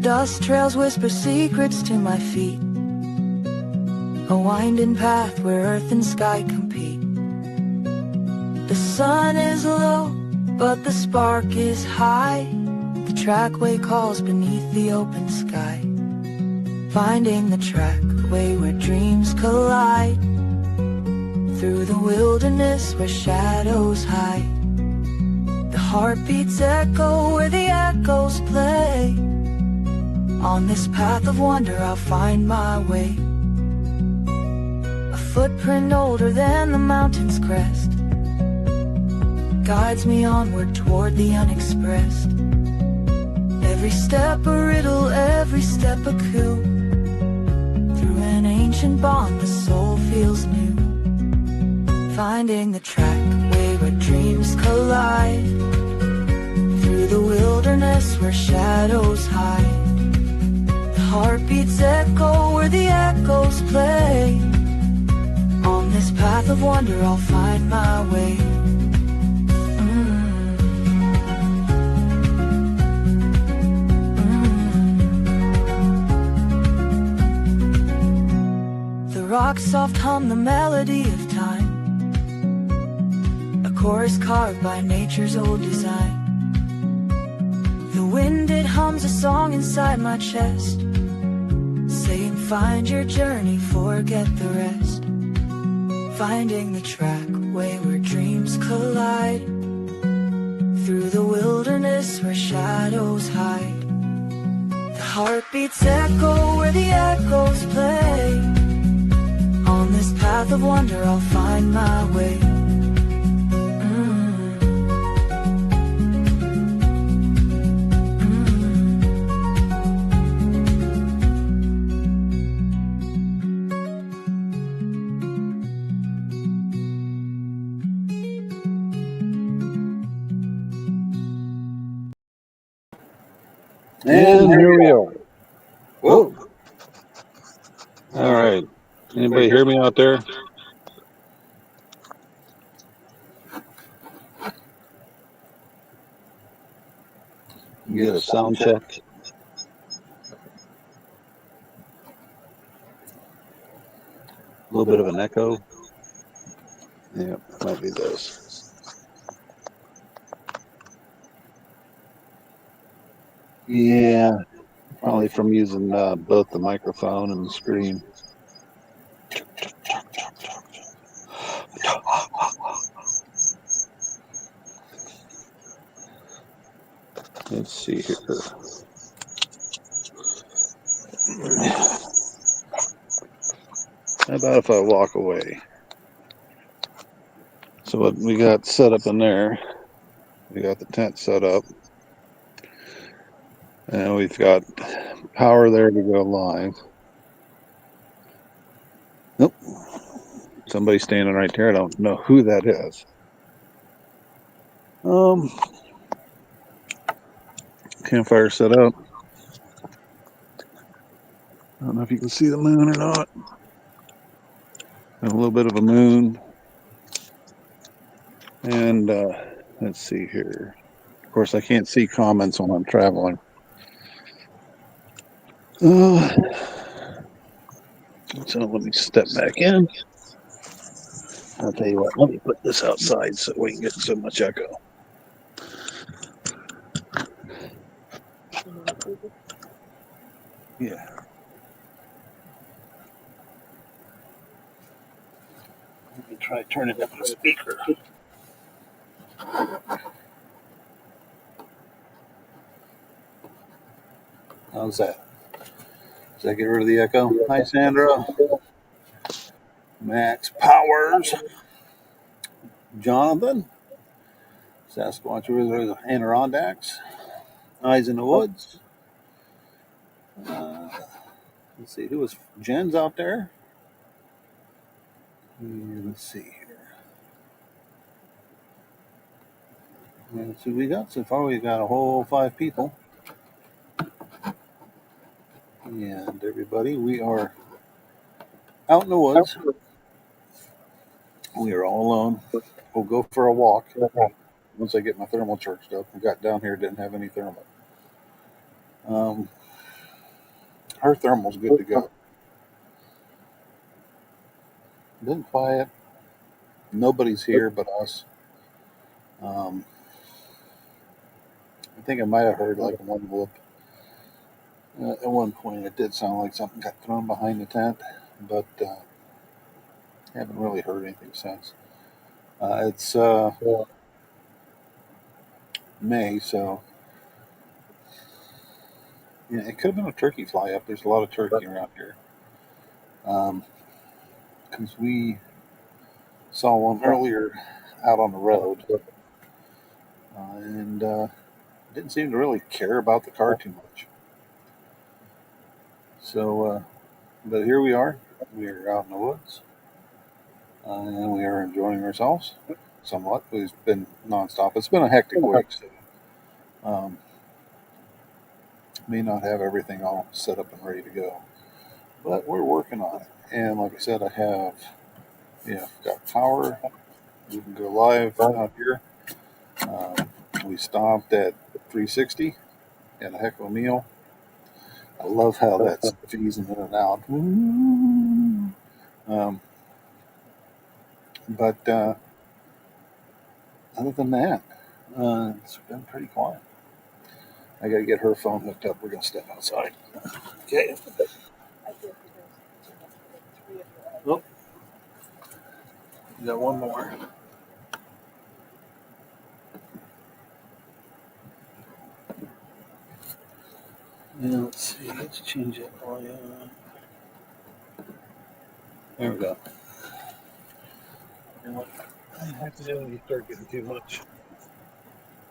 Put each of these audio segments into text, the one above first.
dust trails whisper secrets to my feet, a winding path where earth and sky compete. The sun is low, but the spark is high. The trackway calls beneath the open sky, finding the trackway where dreams collide, through the wilderness where shadows hide. The heartbeats echo where the echoes play. On this path of wonder I'll find my way, a footprint older than the mountain's crest guides me onward toward the unexpressed. Every step a riddle, every step a clue. Through an ancient bond the soul feels new, finding the trackway where dreams collide, through the wilderness where shadows hide. The heartbeats echo where the echoes play. On this path of wonder I'll find my way. The rocks soft hum the melody of time, a chorus carved by nature's old design. The wind it hums a song inside my chest, saying find your journey, forget the rest. Finding the trackway where dreams collide, through the wilderness where shadows hide. The heartbeats echo where the echoes play. On this path of wonder I'll find my way. And here we are. Whoa. All right. Anybody hear me out there? Get a sound check. A little bit of an echo. Yeah, might be this. Yeah, probably from using both the microphone and the screen. Let's see here. How about if I walk away? So what we got set up in there, we got the tent set up, and we've got power there to go live. Nope. Somebody standing right there. I don't know who that is. Campfire set up. I don't know if you can see the moon or not. Have a little bit of a moon. And let's see here. Of course, I can't see comments when I'm traveling. So let me step back in. I'll tell you what, let me put this outside so we can get so much echo. Yeah. Let me try turning up the speaker. How's that? Does that get rid of the echo? Hi, Sandra. Max Powers. Jonathan. Sasquatch River, Adirondacks. Eyes in the Woods. Let's see, who was Jen's out there? Let's see here. Let's see what we got so far. We got a whole 5 people. And everybody, we are out in the woods. We are all alone. We'll go for a walk once I get my thermal charged up. I got down here, didn't have any thermal. Her thermal's good to go. Been quiet. Nobody's here but us. Um, I think I might have heard like one whoop. At one point, it did sound like something got thrown behind the tent, but haven't really heard anything since. It's May, so yeah, it could have been a turkey fly up. There's a lot of turkey around here. Because we saw one earlier out on the road, and didn't seem to really care about the car too much. So, but here we are. We are out in the woods, and we are enjoying ourselves somewhat. It's been nonstop. It's been a hectic week, so may not have everything all set up and ready to go, but we're working on it. And like I said, got power. We can go live out here. We stopped at 360. Had a heck of a meal. I love how that's phasing in and out. But other than that, it's been pretty quiet. I got to get her phone hooked up. We're going to step outside. Okay. Oh, we got one more. Yeah, let's see. Let's change that volume. There we go. What I have to do when you start getting too much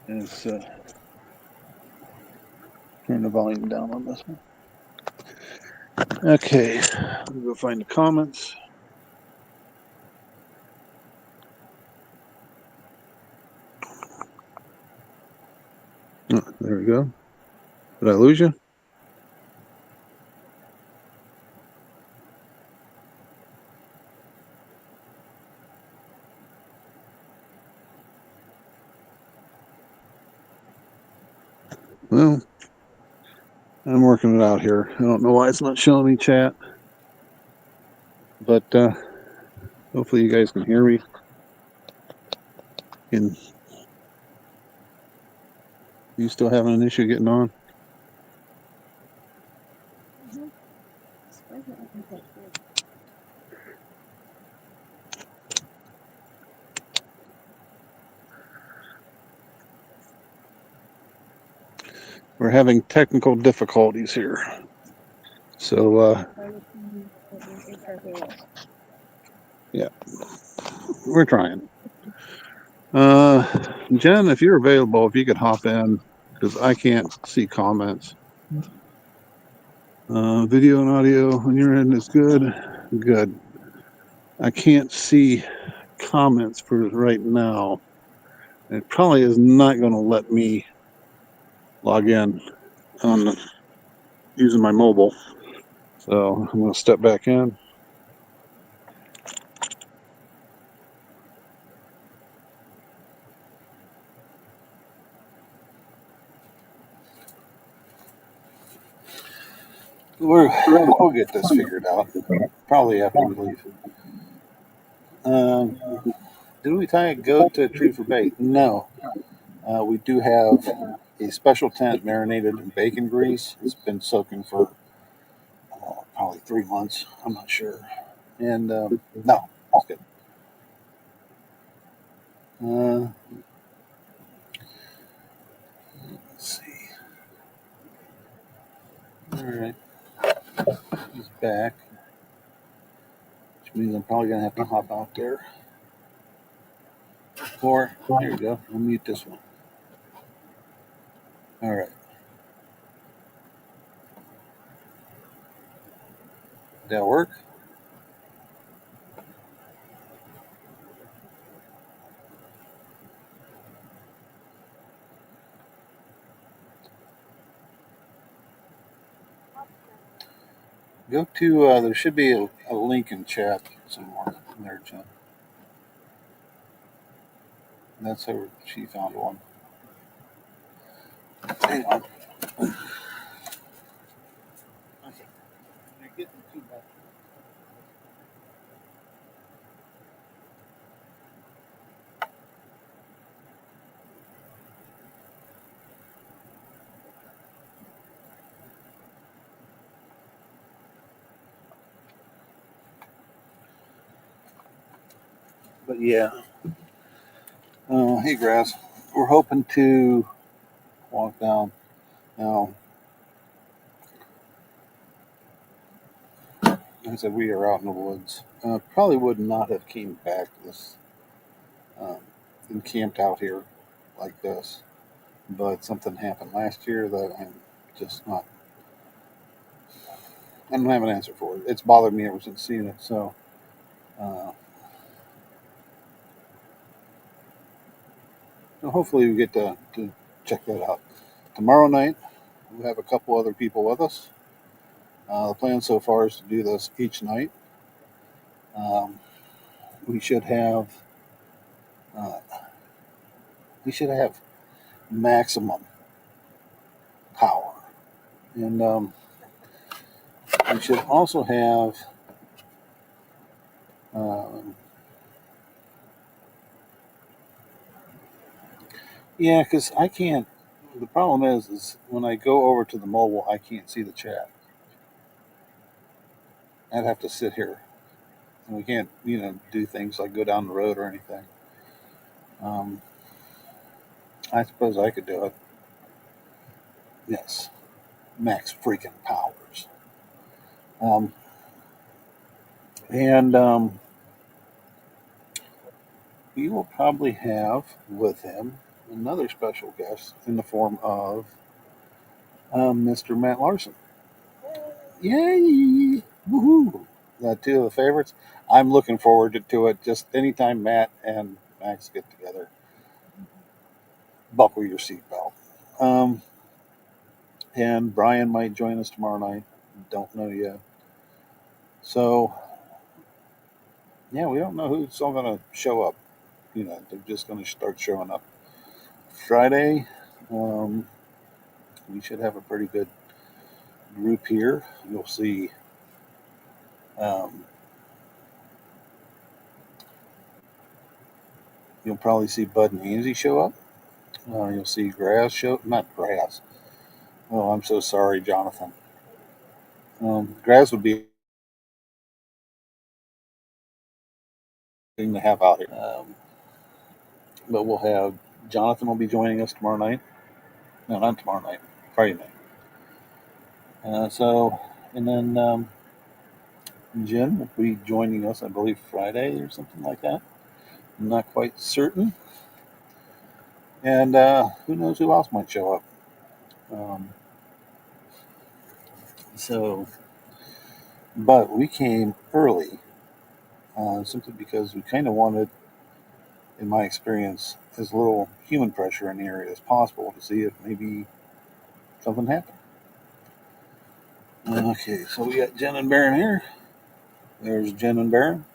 is turn the volume down on this one. Okay, we'll go find the comments. Oh, there we go. Did I lose you? Well, I'm working it out here. I don't know why it's not showing me chat, but hopefully you guys can hear me. And you still having an issue getting on? We're having technical difficulties here. So, yeah, we're trying. Jen, if you're available, if you could hop in, because I can't see comments. Video and audio on your end is good. Good. I can't see comments for right now. It probably is not going to let me log in on using my mobile. So I'm going to step back in. We'll get this figured out. Probably after we leave. Did we tie a goat to a tree for bait? No. We do have a special tent marinated in bacon grease. It's been soaking for probably 3 months. I'm not sure. And no, that's good. Let's see. All right. He's back, which means I'm probably going to have to hop out there. Or, here we go. I'll mute this one. All right. Did that work? Go to, there should be a link in chat somewhere in there, Jen. That's how she found one. Hang on. Okay. But yeah, hey, Grass. We're hoping to walk down. Now, like I said, we are out in the woods. Probably would not have came back this um, and camped out here like this, but something happened last year that I'm just not. I don't have an answer for it. It's bothered me ever since seeing it. So, uh, so hopefully we get to check that out tomorrow night. We have a couple other people with us. The plan so far is to do this each night. Um, we should have uh, we should have maximum power, and we should also have um, yeah, because I can't. The problem is when I go over to the mobile, I can't see the chat. I'd have to sit here, and we can't do things like go down the road or anything. Um, I suppose I could do it. Yes, max freaking powers. Um, and we will probably have with him another special guest in the form of Mr. Matt Larson. Yay! Woohoo! Two of the favorites. I'm looking forward to it. Just anytime Matt and Max get together, buckle your seatbelt. Um, and Brian might join us tomorrow night. Don't know yet. So, yeah, we don't know who's all going to show up. They're just going to start showing up. Friday, um, we should have a pretty good group here. You'll see um, you'll probably see Bud and Angie show up. You'll see Grass show, not Grass. Oh, I'm so sorry, Jonathan. Grass would be a thing to have out here. But we'll have Jonathan will be joining us tomorrow night. No, not tomorrow night. Friday night. And then Jen will be joining us, I believe, Friday or something like that. I'm not quite certain. And who knows who else might show up. Um, so, but we came early simply because we kind of wanted, in my experience, as little human pressure in the area as possible to see if maybe something happened. Okay, so we got Jen and Baron here. There's Jen and Baron.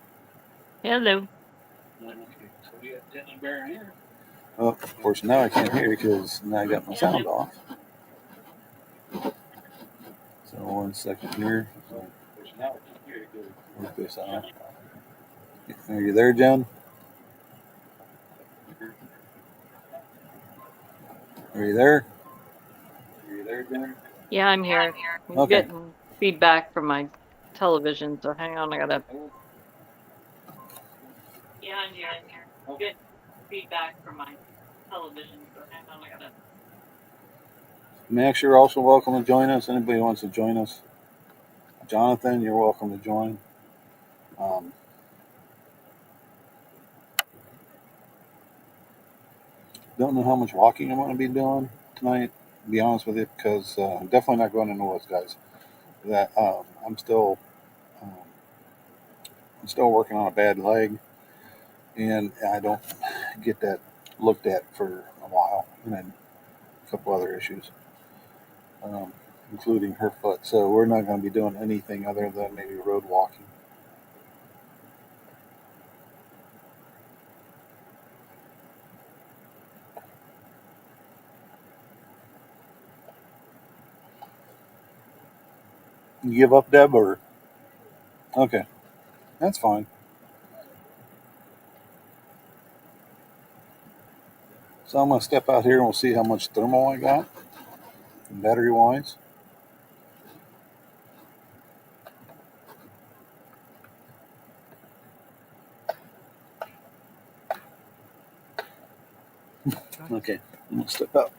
Hello. Okay, so we got Jen and Baron here. Oh, of course, now I can't hear you because now I got my sound off. So 1 second here. Work this out. Are you there, Jen? Are you there? Are you there, Jen? Yeah, I'm here. I'm Okay. getting feedback from my television, so hang on, I gotta. Yeah, I'm here. I'm getting feedback from my television, so hang on, I gotta. Max, you're also welcome to join us. Anybody who wants to join us. Jonathan, you're welcome to join. Don't know how much walking I'm going to be doing tonight, to be honest with you, because I'm definitely not going in the woods, guys. That um, I'm still working on a bad leg, and I don't get that looked at for a while, and then a couple other issues, um, including her foot. So we're not going to be doing anything other than maybe road walking. You give up, Deb, or okay, that's fine. So I'm going to step out here and we'll see how much thermal I got, battery wise. Okay, I'm gonna step out.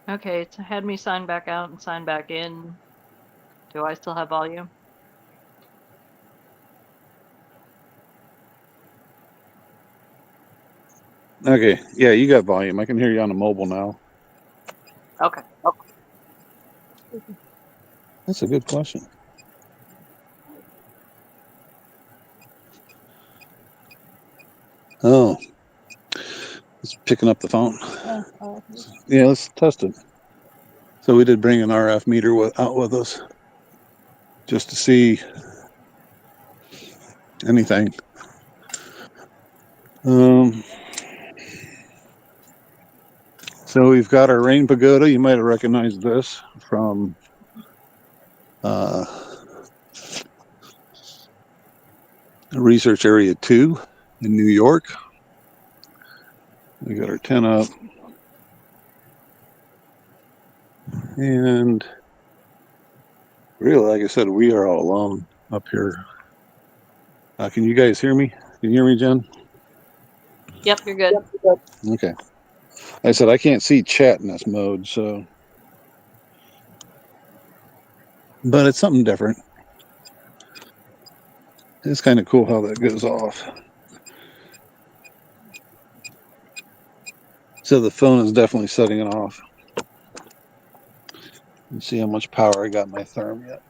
Okay, it's had me sign back out and sign back in. Do I still have volume? Okay, yeah, you got volume. I can hear you on the mobile now. Okay. That's a good question. Oh, it's picking up the phone. Yeah, let's test it. So we did bring an RF meter out with us just to see anything. So we've got our rain pagoda. You might have recognized this from Research Area 2 in New York. We got our tent up. And really, like I said, we are all alone up here. Can you guys hear me? Can you hear me, Jen? Yep, you're good. Okay. I said I can't see chat in this mode, so. But it's something different. It's kind of cool how that goes off. So the phone is definitely setting it off. Let's see how much power I got in my therm yet.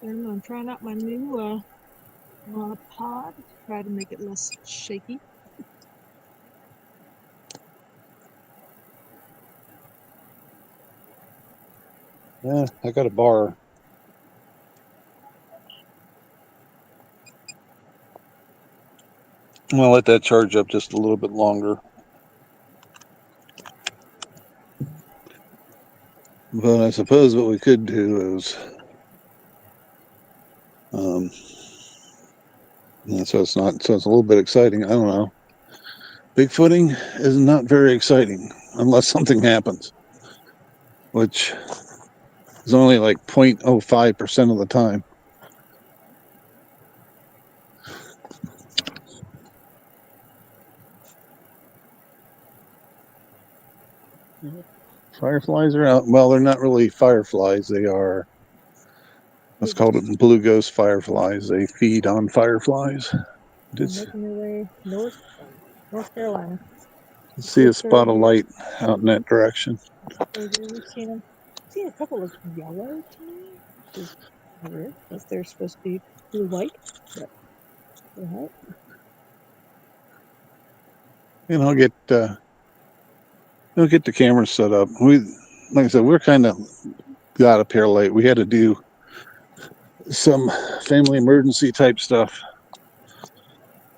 I'm trying out my new pod to try to make it less shaky. Yeah, I got a bar. I'm gonna let that charge up just a little bit longer. But I suppose what we could do is, so it's a little bit exciting. I don't know. Bigfooting is not very exciting unless something happens, which is only like 0.05% of the time. Fireflies are out. Well, they're not really fireflies. They are, let's call it blue ghost fireflies. They feed on fireflies. They're making their way North Carolina. See a spot of light out in that direction. We've seen a couple of yellow to me, which is weird, because they're supposed to be blue white. But And I'll get the camera set up. Like I said, we're kind of got up here late. We had to do some family emergency type stuff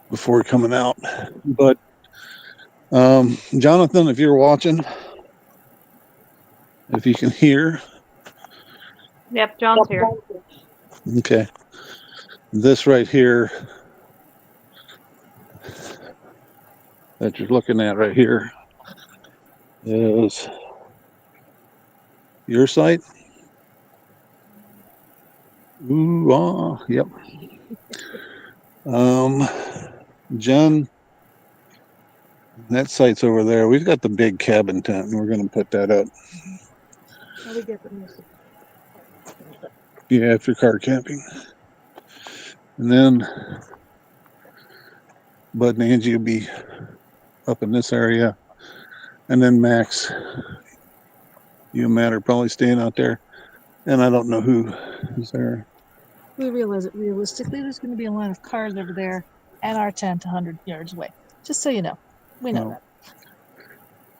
before coming out. But Jonathan, if you're watching, if you can hear. Yep, John's here. Okay. This right here that you're looking at right here is your site. Ooh, yep. Jen, that site's over there. We've got the big cabin tent, and we're going to put that up. how we get the most. Yeah, if you're car camping. And then Bud and Angie will be up in this area. And then Max, you and Matt are probably staying out there. And I don't know who is there. We realize that realistically there's going to be a line of cars over there and our tent 100 yards away. Just so you know. We know that.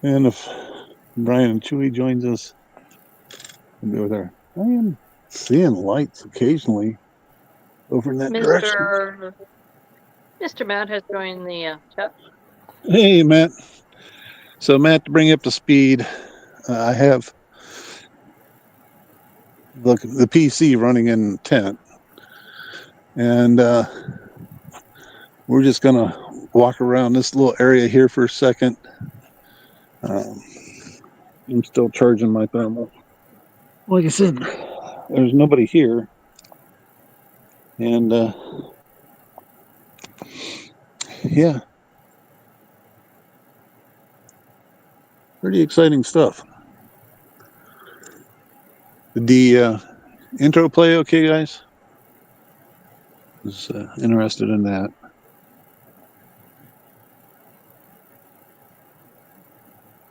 And if Brian and Chewy joins us, we'll be over there. I am seeing lights occasionally over in that direction. Mr. Matt has joined the chat. Hey, Matt. So, Matt, to bring you up to speed, I have the PC running in tent. And we're just going to walk around this little area here for a second I'm still charging my thermal. Like I said, there's nobody here. And yeah, pretty exciting stuff. Did the intro play okay, guys? Was interested in that.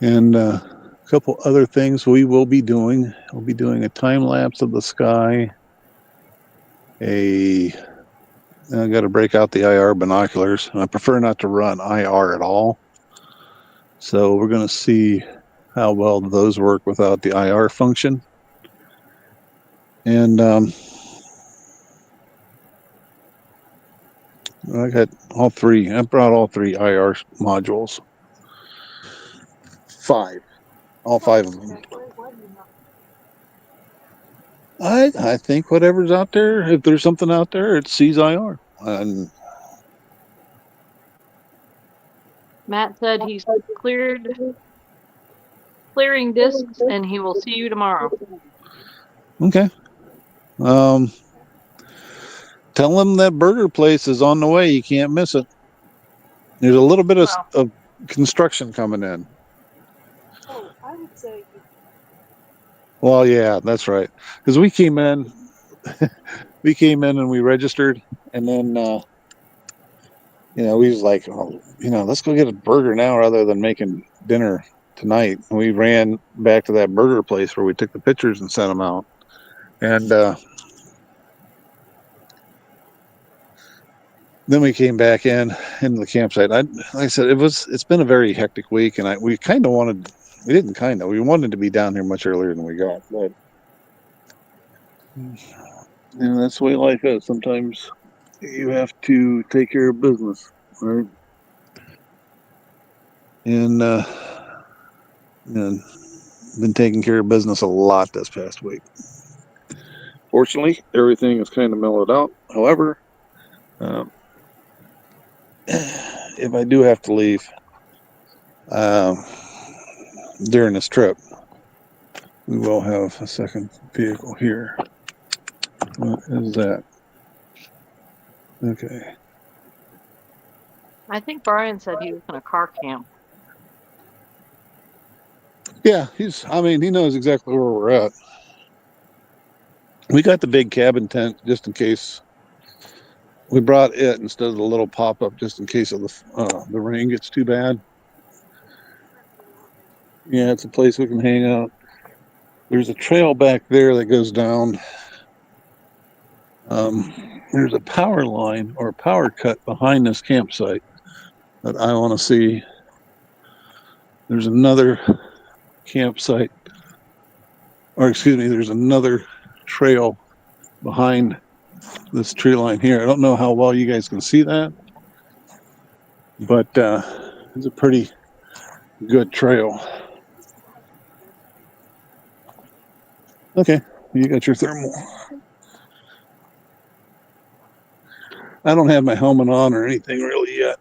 And a couple other things we will be doing. We'll be doing a time lapse of the sky. I got to break out the IR binoculars. I prefer not to run IR at all. So we're going to see how well those work without the IR function. And I got all three. I brought all three IR modules. 5. All 5 of them. I think whatever's out there, if there's something out there, it sees IR. And Matt said he's clearing discs and he will see you tomorrow. okay. Tell him that burger place is on the way. You can't miss it. There's a little bit of construction coming in. Oh, I would say Well, yeah, that's right. Because we came in and we registered, and then we was like, oh, let's go get a burger now rather than making dinner tonight. And we ran back to that burger place where we took the pictures and sent them out. And then we came back into the campsite. Like I said, it's been a very hectic week, and we wanted to be down here much earlier than we got, but that's the way life is. Sometimes you have to take care of business, right? And been taking care of business a lot this past week. Fortunately, everything is kind of mellowed out. However, if I do have to leave during this trip, we will have a second vehicle here. What is that? Okay. I think Brian said he was in a car camp. Yeah, he knows exactly where we're at. We got the big cabin tent just in case. We brought it instead of the little pop-up just in case of the rain gets too bad. Yeah, it's a place we can hang out. There's a trail back there that goes down. There's a power line or a power cut behind this campsite that I want to see. There's another campsite, there's another trail behind this tree line here. I don't know how well you guys can see that, but it's a pretty good trail. Okay, you got your thermal. I don't have my helmet on or anything really yet.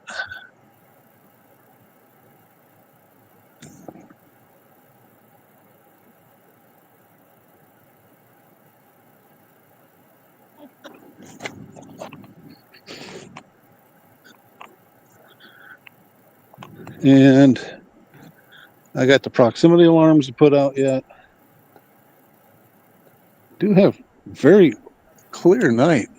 And I got the proximity alarms to put out yet. Do have very clear night.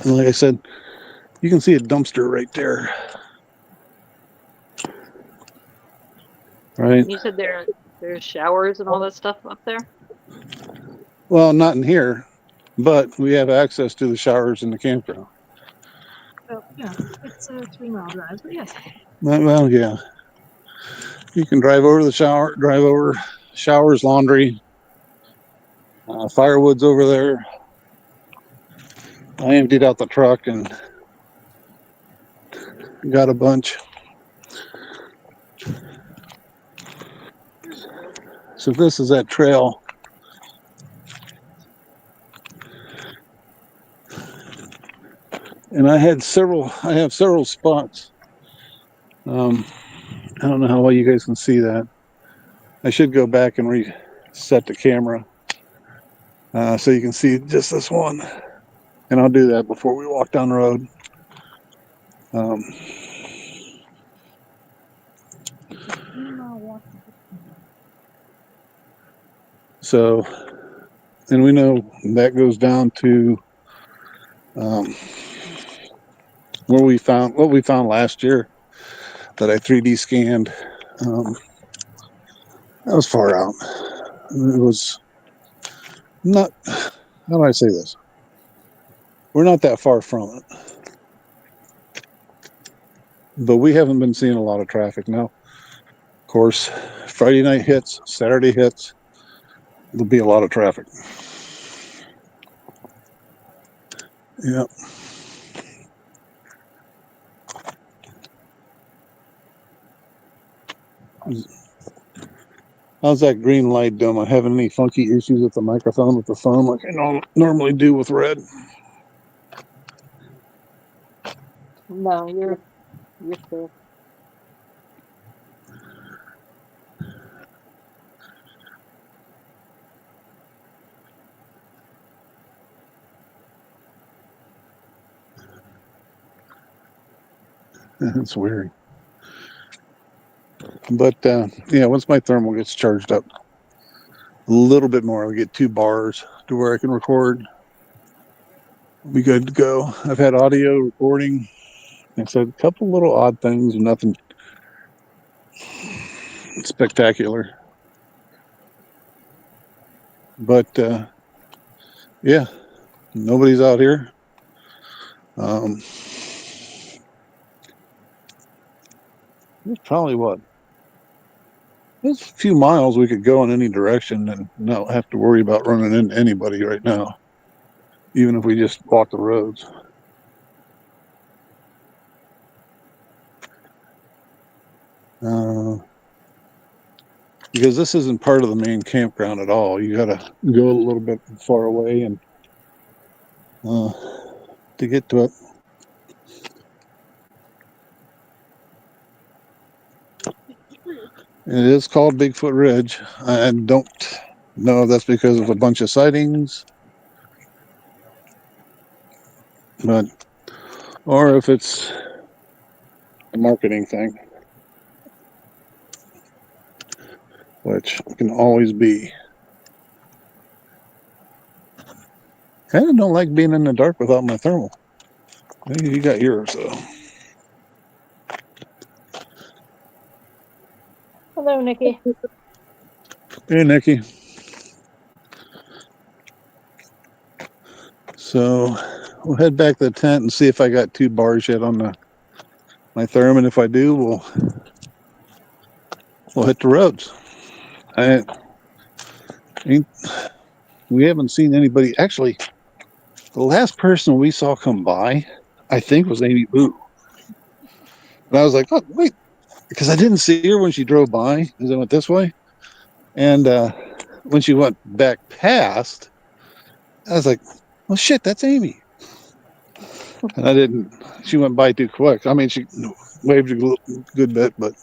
And like I said, you can see a dumpster right there. Right? You said there's showers and all that stuff up there? Well, not in here, but we have access to the showers in the campground. oh yeah, it's a 3-mile drive, but yes. Well, yeah. You can drive over showers, laundry, firewood's over there. I emptied out the truck and got a bunch. So this is that trail And I have several spots. I don't know how well you guys can see that. I should go back and reset the camera so you can see just this one. And I'll do that before we walk down the road. Um, 3-mile walk. so, and we know that goes down to what we found last year that I 3D scanned. That was far out. It was not, how do I say this? We're not that far from it. But we haven't been seeing a lot of traffic now. Of course, Friday night hits, Saturday hits, there'll be a lot of traffic. Yeah. How's that green light doing? Am I having any funky issues with the microphone with the phone like I normally do with red? No, you're cool. It's weird. But yeah, once my thermal gets charged up a little bit more, I'll get 2 bars to where I can record. We'll be good to go. I've had audio recording. I said a couple little odd things, nothing spectacular. But yeah, nobody's out here. It's probably what? There's a few miles we could go in any direction and not have to worry about running into anybody right now, even if we just walk the roads. Because this isn't part of the main campground at all. You gotta go a little bit far away and to get to it. It is called Bigfoot Ridge. I don't know if that's because of a bunch of sightings, but or if it's a marketing thing, which can always be. Kind of don't like being in the dark without my thermal. Maybe you got yours, so. Hello, Nikki. Hey, Nikki. So we'll head back to the tent and see if I got 2 bars yet on my therm, and if I do, we'll hit the roads. We haven't seen anybody. Actually, the last person we saw come by, I think, was Amy Boo. And I was like, oh, wait, because I didn't see her when she drove by as I went this way. And when she went back past, I was like, well, shit, that's Amy. And I didn't, she went by too quick. I mean, she waved a good bit, but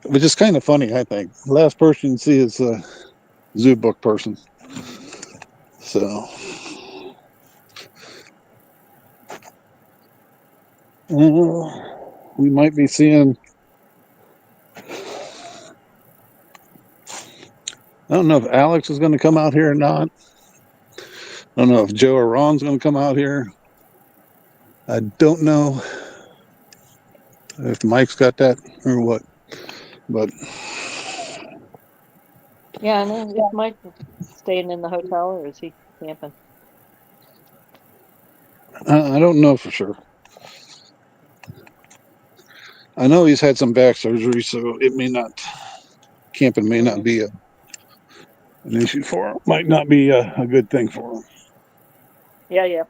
which is kind of funny, I think. The last person you see is a zoo book person. So, we might be seeing, I don't know if Alex is going to come out here or not. I don't know if Joe or Ron's going to come out here. I don't know if Mike's got that or what, but Yeah, I know. Is Mike staying in the hotel or is he camping? I don't know for sure. I know he's had some back surgery, so it may not, camping may not be an issue for him. Might not be a good thing for him. Yeah, yeah.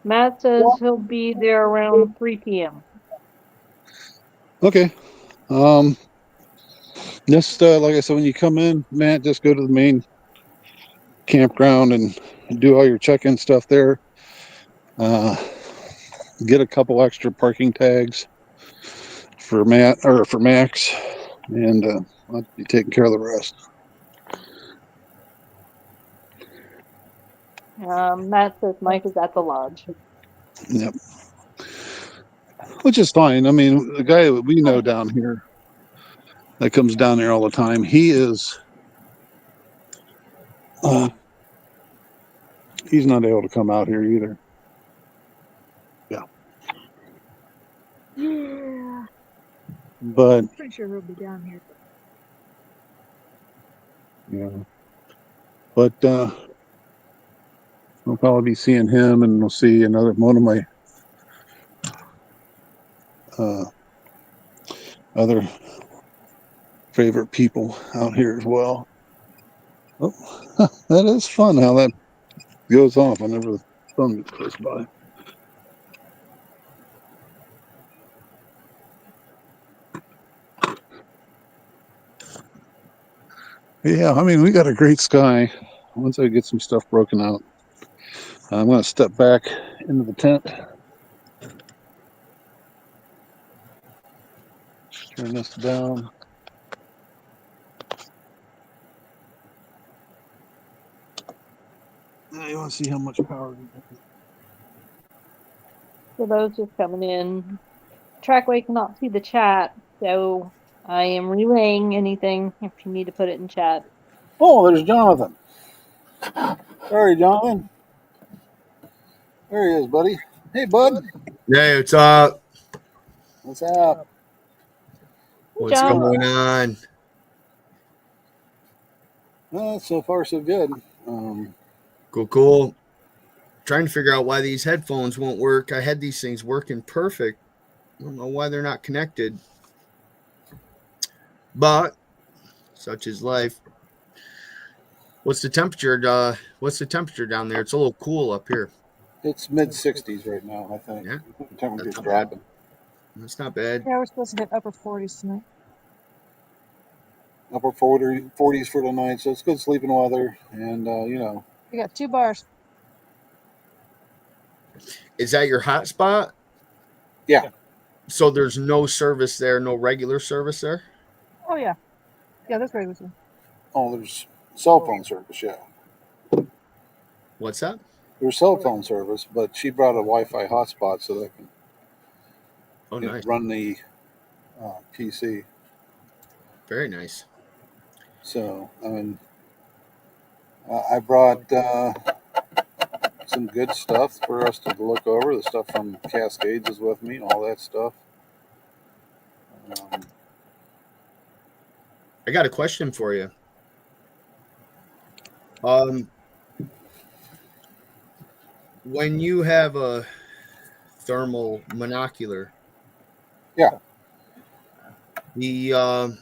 Matt says he'll be there around 3 p.m. Okay. Just like I said, when you come in, Matt, just go to the main campground and do all your check-in stuff there. Get a couple extra parking tags for Matt or for Max, and I'll be taking care of the rest. Matt says Mike is at the lodge. Yep. Which is fine. I mean, the guy that we know down here that comes down there all the time, he is he's not able to come out here either. Yeah. But I'm pretty sure he'll be down here. yeah. But we'll probably be seeing him, and we'll see another one of my other favorite people out here as well. Oh, that is fun how that goes off whenever the sun gets close by. Yeah, I mean, we got a great sky. Once I get some stuff broken out, I'm going to step back into the tent. Turn this down. Now you want to see how much power we got. For those just coming in, Trackway cannot see the chat, so I am relaying anything if you need to put it in chat. Oh, there's Jonathan. Sorry, Jonathan. There he is, buddy. Hey, bud. Hey, what's up? What's up? What's John. going on? Well, so far so good. Cool. Trying to figure out why these headphones won't work. I had these things working perfect. I don't know why they're not connected. But such is life. What's the temperature? What's the temperature down there? It's a little cool up here. It's mid-60s right now, I think. Yeah. The temperature's That's not bad. dropping. That's not bad. Yeah, we're supposed to hit upper 40s tonight. Upper 40s for tonight, so it's good sleeping weather. And, We got 2 bars. Is that your hot spot? Yeah. So there's no service there, no regular service there? Oh, yeah. Yeah, that's regular. there's cell phone service, yeah. What's that? There's cell phone service, but she brought a Wi-Fi hotspot so they can Nice. run the PC. Very nice. So, I mean, I brought some good stuff for us to look over. The stuff from Cascades is with me, all that stuff. I got a question for you. When you have a thermal monocular, Yeah. the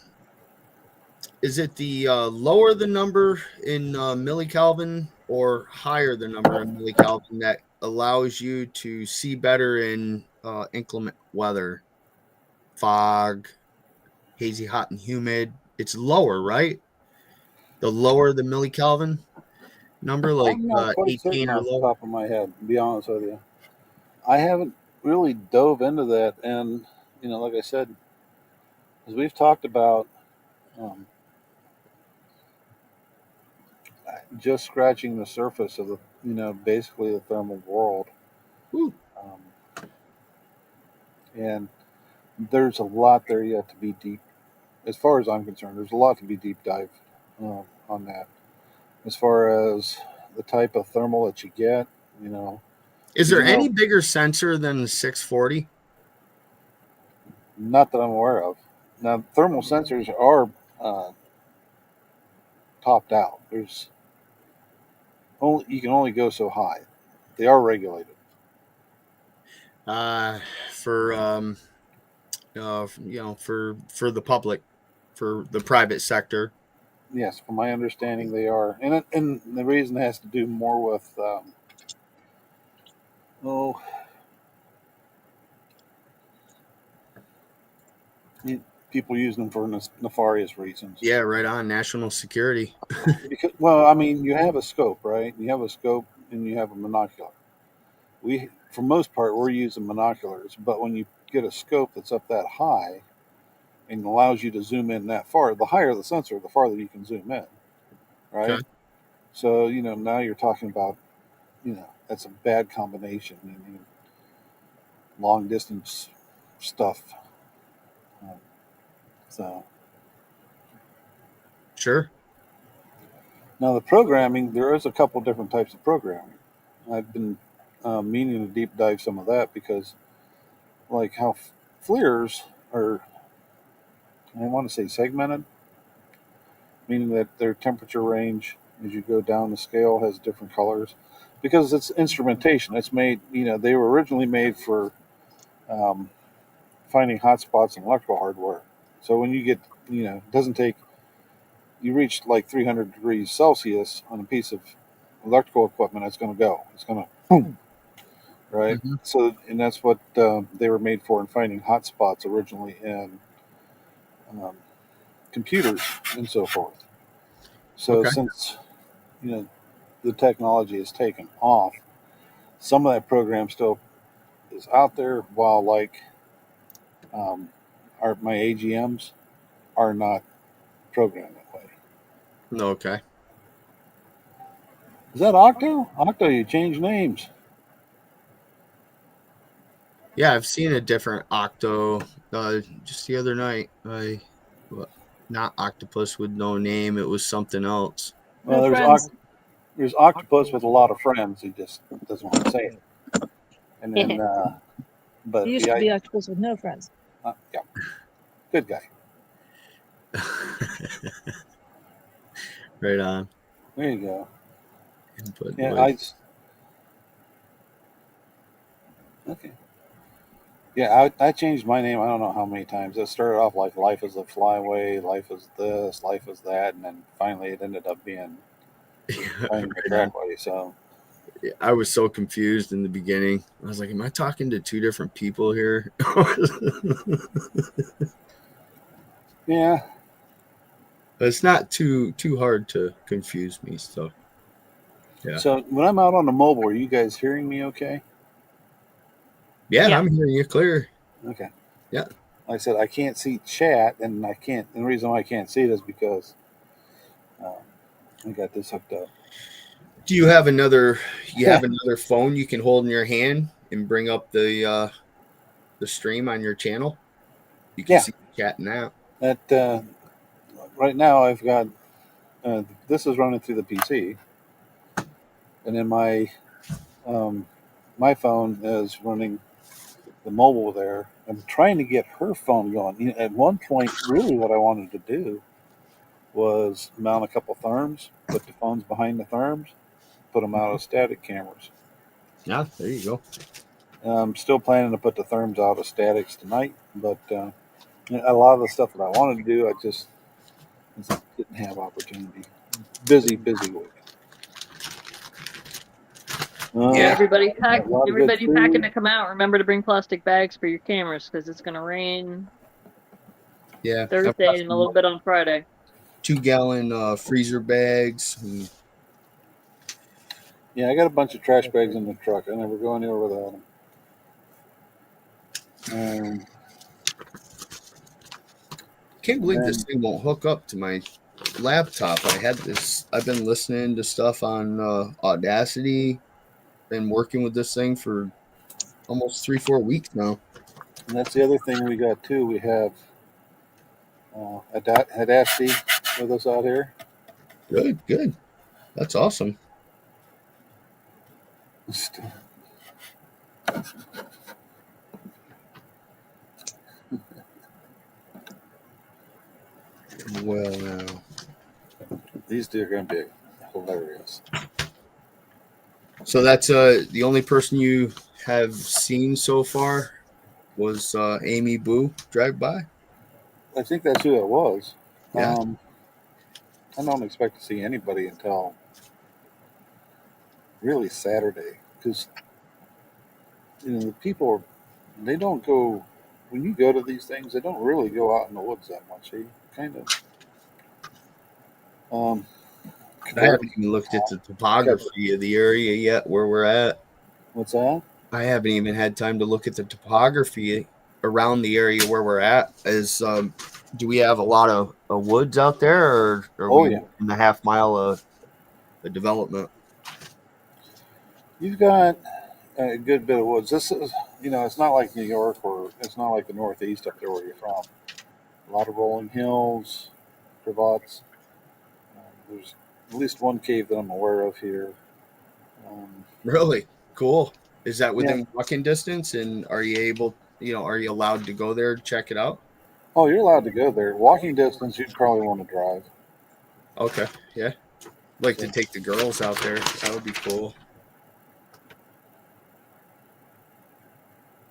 is it the lower the number in millikelvin or higher the number in millikelvin that allows you to see better in inclement weather, fog, hazy, hot, and humid? It's lower, right? The lower the millikelvin number, like I'm not quite 18 certain or off the lower. top of my head, to be honest with you. I haven't really dove into that, and like I said, as we've talked about, just scratching the surface of the, basically the thermal world. Ooh. And there's a lot there yet to be deep. As far as I'm concerned, there's a lot to be deep dive on that. As far as the type of thermal that you get, Is there any bigger sensor than the 640? Not that I'm aware of. Now, thermal sensors are topped out. You can only go so high. They are regulated. For for the public, for the private sector. Yes, from my understanding, they are, and the reason has to do more with people use them for nefarious reasons. Yeah, right on. National security. Because, well, I mean, you have a scope, right? You have a scope and you have a monocular. We, for most part, we're using monoculars, but when you get a scope that's up that high and allows you to zoom in that far, the higher the sensor, the farther you can zoom in, right? Okay. So, now you're talking about, that's a bad combination. Long distance stuff. So Sure. now the programming, there is a couple different types of programming. I've been meaning to deep dive some of that because, like how FLIRs are, I want to say segmented, meaning that their temperature range as you go down the scale has different colors because it's instrumentation. It's made, they were originally made for um, finding hotspots in electrical hardware. So when you get, it doesn't take, you reach like 300 degrees Celsius on a piece of electrical equipment, it's going to go. It's going to boom, right? Mhm. So, and that's what they were made for in finding hotspots originally in um, computers and so forth. So Okay. since the technology has taken off, some of that program still is out there, while like um, my AGMs are not programmed that way. Okay. Is that Octo? Octo, you changed names. Yeah, I've seen a different octo just the other night. Not octopus with no name. It was something else. Well, No friends. there's octopus with a lot of friends. He just doesn't want to say it. And then, but He used to be octopus with no friends. yeah, good guy. Right on. There you go. Input Yeah, voice. okay. Yeah, I changed my name. I don't know how many times. It started off like Life is a Flyway, Life is this, Life is that, and then finally it ended up being Finding the Right on. Trackway. So I was so confused in the beginning. I was like, "Am I talking to two different people here?" yeah, But it's not too hard to confuse me. So yeah, so when I'm out on the mobile, are you guys hearing me okay? yeah, Yeah. I'm hearing you clear. Okay. Yeah. Like I said, I can't see chat, and I can't. And the reason why I can't see it is because I got this hooked up. Do you have another? You have another phone you can hold in your hand and bring up the stream on your channel. You can Yeah. see the chat now. That right now I've got this is running through the PC, and then my phone is running the mobile there. I'm trying to get her phone going. At one point, really, what I wanted to do was mount a couple therms, put the phones behind the therms, put them out as static cameras. Yeah, there you go. I'm still planning to put the therms out as statics tonight, but a lot of the stuff that I wanted to do, I just didn't have opportunity. Busy week. Yeah, everybody pack. a lot of good Everybody packing food. to come out. Remember to bring plastic bags for your cameras because it's gonna rain Yeah, I've got Thursday and a little bit on Friday. 2-gallon freezer bags. Yeah, I got a bunch of trash bags in the truck. I never go anywhere without them. Can't believe this thing won't hook up to my laptop. I've been listening to stuff on Audacity, been working with this thing for almost 3-4 weeks now. And that's the other thing we got too. We have Hadasti with us out here. Good. That's awesome. Well, now. These two are going to be hilarious. So that's the only person you have seen so far was Amy Boo drive by. I think that's who it was. Yeah. I don't expect to see anybody until really Saturday because the people, they don't go when you go to these things, they don't really go out in the woods that much. They kind of I convert. haven't even looked at the topography of the area yet where we're at. What's that? I haven't even had time to look at the topography around the area where we're at. Do we have a lot of woods out there, or are Oh, we yeah. in the half mile of the development? You've got a good bit of woods. This is, it's not like New York or it's not like the Northeast up there where you're from. A lot of rolling hills, cravats. There's at least one cave that I'm aware of here. Um, Really cool. Is that yeah. within walking distance? And are you allowed to go there to check it out? Oh, you're allowed to go there. Walking distance, you'd probably want to drive. Okay, yeah. Like to take the girls out there. That would be cool.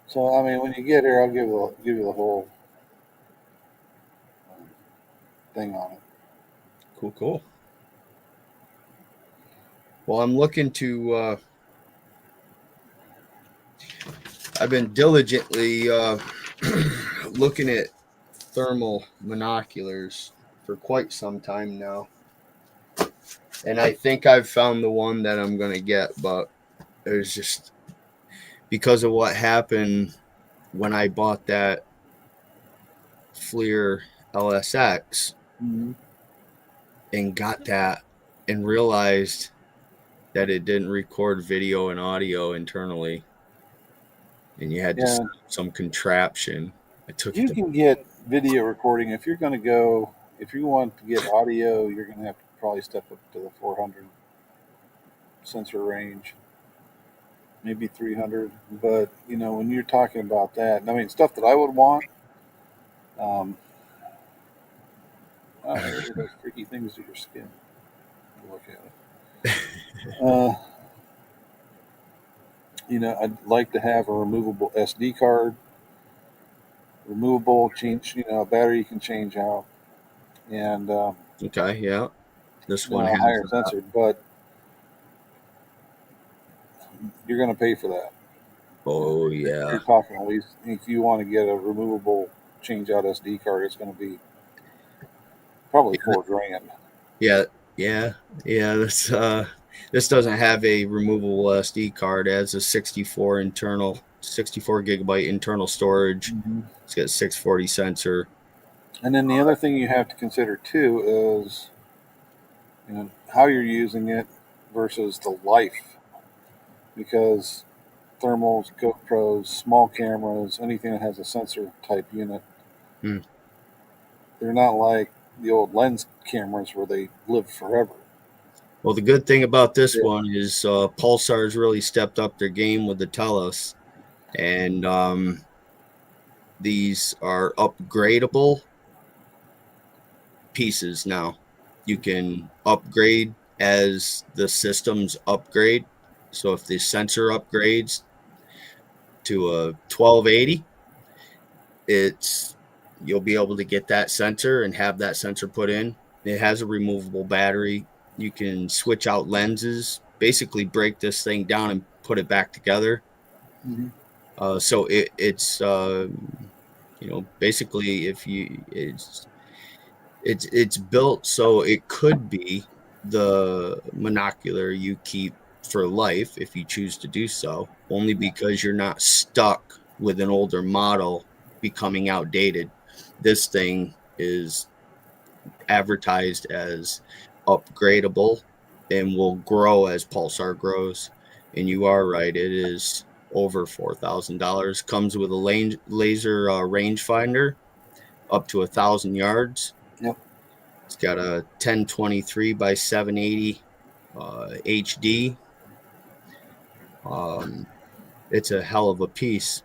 So, I mean, when you get here, I'll give you the whole thing on it. Cool. Well, I'm looking to. I've been diligently looking at thermal monoculars for quite some time now, and I think I've found the one that I'm going to get. But there's just because of what happened when I bought that FLIR LSX and got that and realized that it didn't record video and audio internally, and you had to set up some contraption. You can get video recording if you're going to go. If you want to get audio, you're going to have to probably step up to the 400 sensor range, maybe 300. But when you're talking about that, I mean, stuff that I would want. Those freaky things to your skin. Look at it. I'd like to have a removable SD card, removable change, a battery you can change out, and okay, yeah, this one a has higher sensor, but you're going to pay for that. Oh yeah, You're talking at least if you want to get a removable change out SD card, it's going to be probably $4,000. Yeah. This doesn't have a removable SD card. It has a 64 gigabyte internal storage. It's got a 640 sensor. And then the other thing you have to consider too is, how you're using it versus the life, because thermals, GoPros, small cameras, anything that has a sensor type unit, they're not like the old lens cameras where they live forever. Well, the good thing about this one is Pulsar's really stepped up their game with the Telos, and these are upgradable pieces now. You can upgrade as the systems upgrade. So if the sensor upgrades to a 1280, you'll be able to get that sensor and have that sensor put in. It has a removable battery. You can switch out lenses, basically break this thing down and put it back together. So it's basically it's built so it could be the monocular you keep for life if you choose to do so, only because you're not stuck with an older model becoming outdated. This thing is advertised as upgradable and will grow as Pulsar grows. And you are right, it is over $4,000. Comes with a laser rangefinder up to 1,000 yards. Yep. It's got a 1023 by 780 HD. It's a hell of a piece.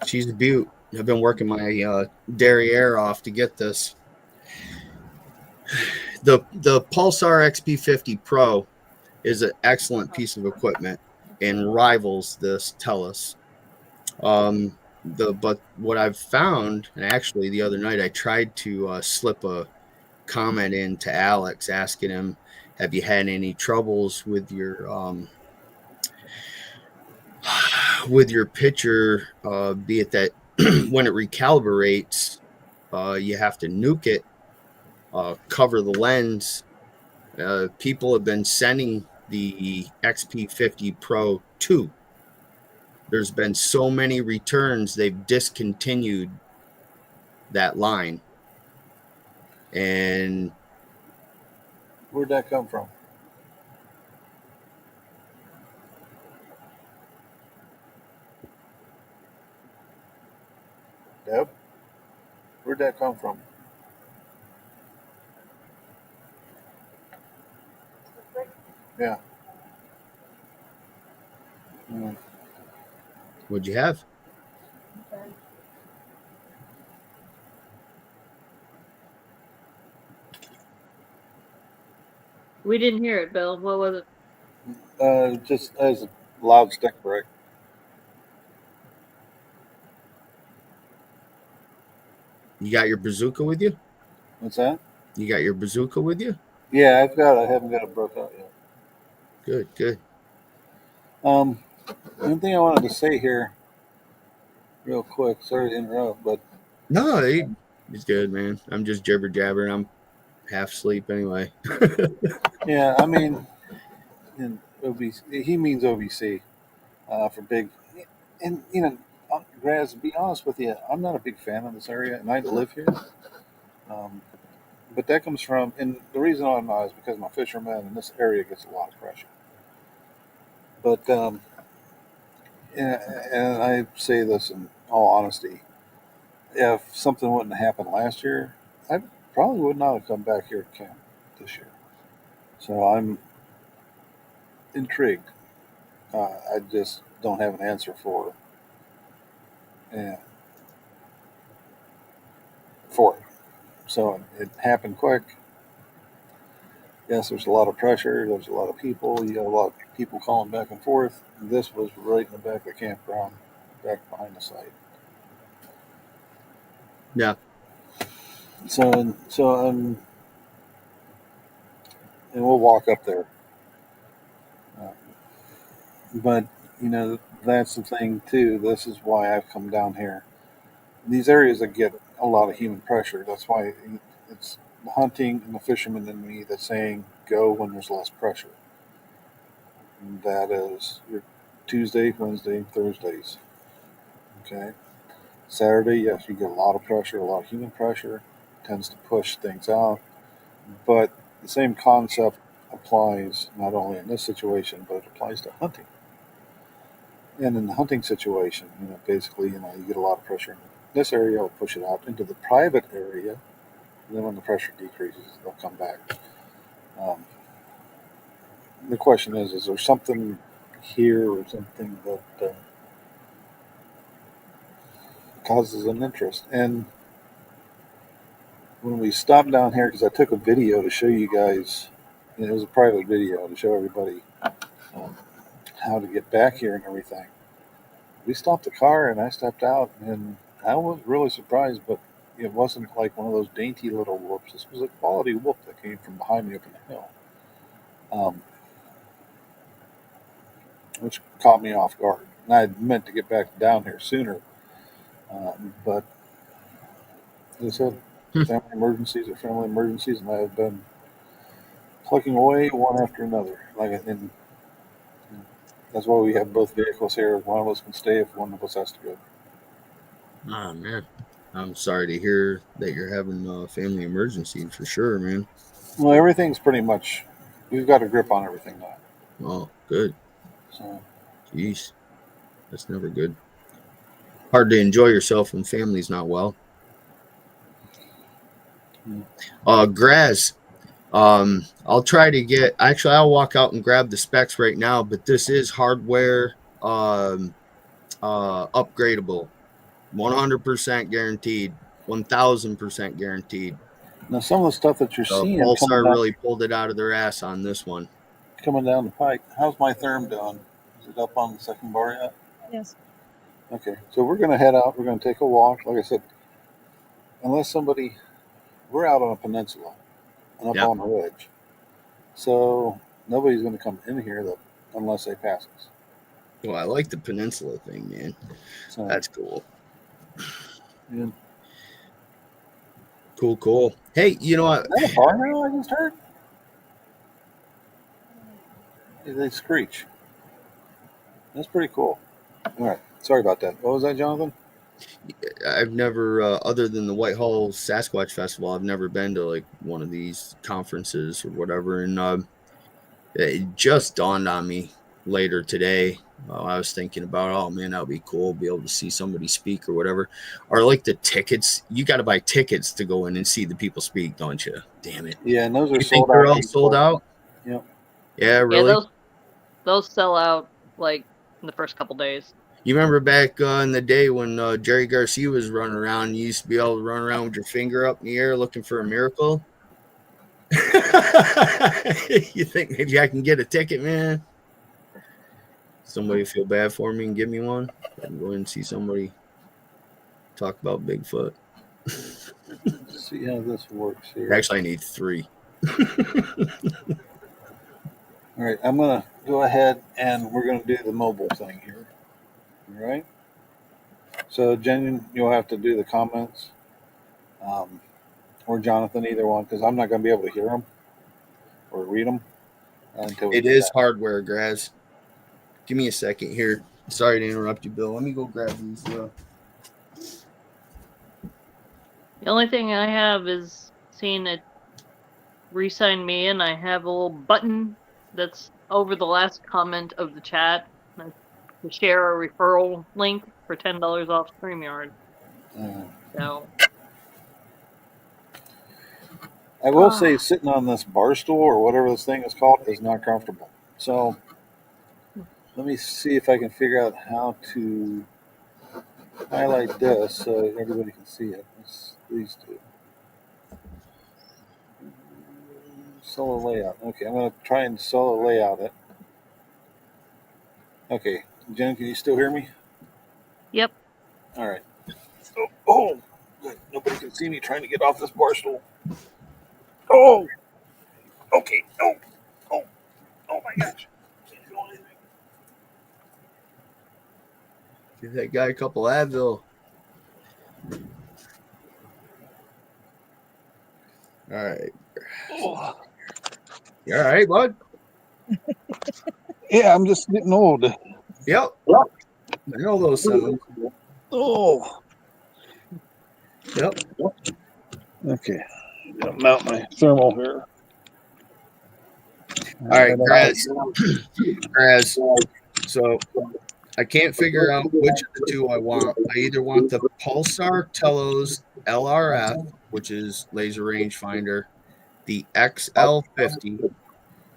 She's a beaut. I've been working my derriere off to get this. The Pulsar XP50 Pro is an excellent piece of equipment and rivals this Telos. But what I've found, and actually the other night I tried to slip a comment in to Alex asking him, have you had any troubles with your picture, be it that when it recalibrates, you have to nuke it, cover the lens. People have been sending the XP50 Pro 2. There's been so many returns, they've discontinued that line. And Where'd that come from? Deb? Where'd that come from? Yeah. Mm. what'd you have? We didn't hear it, Bill. What was it? Just as a loud stick break. You got your bazooka with you? What's that? You got your bazooka with you? Yeah, I haven't got it broke out yet. Good, good. One thing I wanted to say here, real quick. Sorry to interrupt, but No, it's good, man. I'm just jibber jabbering. I'm half asleep anyway. yeah, I mean, in OBC, he means OBC for big. And Graz, to be honest with you, I'm not a big fan of this area, and I live here. But that comes from, and the reason I'm not is because I'm a fisherman, and this area gets a lot of pressure. But and I say this in all honesty, if something wouldn't have happened last year, I probably would not have come back here to camp this year. So I'm intrigued. I just don't have an answer uh, for it. So it happened quick. Yes, there's a lot of pressure. There's a lot of people. You got a lot of people calling back and forth. This was right in the back of the campground, back behind the site. Yeah. And we'll walk up there. But that's the thing too. This is why I've come down here. These areas that get a lot of human pressure. That's why it's the hunting and the fishermen in me that's saying go when there's less pressure. And that is your Tuesday, Wednesday, Thursdays. Okay. Saturday, yes, you get a lot of pressure, a lot of human pressure, tends to push things out. But the same concept applies not only in this situation, but it applies to hunting. And in the hunting situation, basically, you get a lot of pressure in this area, will push it out into the private area. And then when the pressure decreases, they'll come back. Um, the question is there something here or something that causes an interest? And when we stopped down here, because I took a video to show you guys, it was a private video to show everybody how to get back here and everything. We stopped the car and I stepped out, and I was really surprised, but it wasn't like one of those dainty little whoops. This was a quality whoop that came from behind me up in the hill, which caught me off guard. And I had meant to get back down here sooner, but as I said, family emergencies are family emergencies, and I have been plugging away one after another. And that's why we have both vehicles here. One of us can stay if one of us has to go. Oh, man. I'm sorry to hear that you're having a family emergency for sure, man. Well, everything's pretty much, we've got a grip on everything now. Oh, good. So, Jeez. That's never good. Hard to enjoy yourself when family's not well. Graz, I'll try to get, actually, I'll walk out and grab the specs right now, but this is hardware upgradable. 100% guaranteed. 1000% guaranteed. now some of the stuff that you're seeing Pulsar really pulled it out of their ass on this one. Coming down the pike. How's my therm doing? Is it up on the second bar yet? Yes. Okay, so we're going to head out. We're going to take a walk. Like I said, we're out on a peninsula and up on a ridge. So nobody's going to come in here unless they pass us. Well, I like the peninsula thing, man. So, that's cool. Yeah. Cool. Hey, you know what? Is that a bar now I just heard? They screech. That's pretty cool. All right. Sorry about that. What was that, Jonathan? I've never, other than the Whitehall Sasquatch Festival, I've never been to like one of these conferences or whatever. And it just dawned on me later today. I was thinking about, oh man, that would be cool, be able to see somebody speak or whatever. Or like the tickets, you got to buy tickets to go in and see the people speak, don't you? Damn it. Yeah, and those are You sold think they're out. all sold out? Yep. Yeah, really? Yeah, those sell out like in the first couple days. You remember back in the day when Jerry Garcia was running around, you used to be able to run around with your finger up in the air looking for a miracle? You think maybe I can get a ticket, man? Somebody feel bad for me and give me one? I can go in and see somebody talk about Bigfoot. Let's see how this works here. Actually, I need 3. All right, I'm gonna go ahead and we're gonna do the mobile thing here. All right. So Jen, you'll have to do the comments, or Jonathan, either one, because I'm not gonna be able to hear them or read them until we It do is that. hardware, Graz. Give me a second here. Sorry to interrupt you, Bill. Let me go grab these. The only thing I have is seeing it re-sign me in. I have a little button that's over the last comment of the chat to share a referral link for $10 off StreamYard. So I will say, sitting on this bar stool or whatever this thing is called is not comfortable. So let me see if I can figure out how to highlight this so everybody can see it. These two. Solo layout. Okay, I'm going to try and solo layout it. Okay, Jen, can you still hear me? yep. All right. Oh, good. Nobody can see me trying to get off this bar stool. Oh, okay. Oh my gosh. Can't do anything. Give that guy a couple Advil. All right. Oh, You all right, bud? yeah, I'm just getting old. Yep. I know those sounds. Oh, Yep. okay. Gotta mount my thermal here. All right, Graz. So I can't figure out which of the two I want. I either want the Pulsar Telos LRF, which is laser rangefinder, the XL50.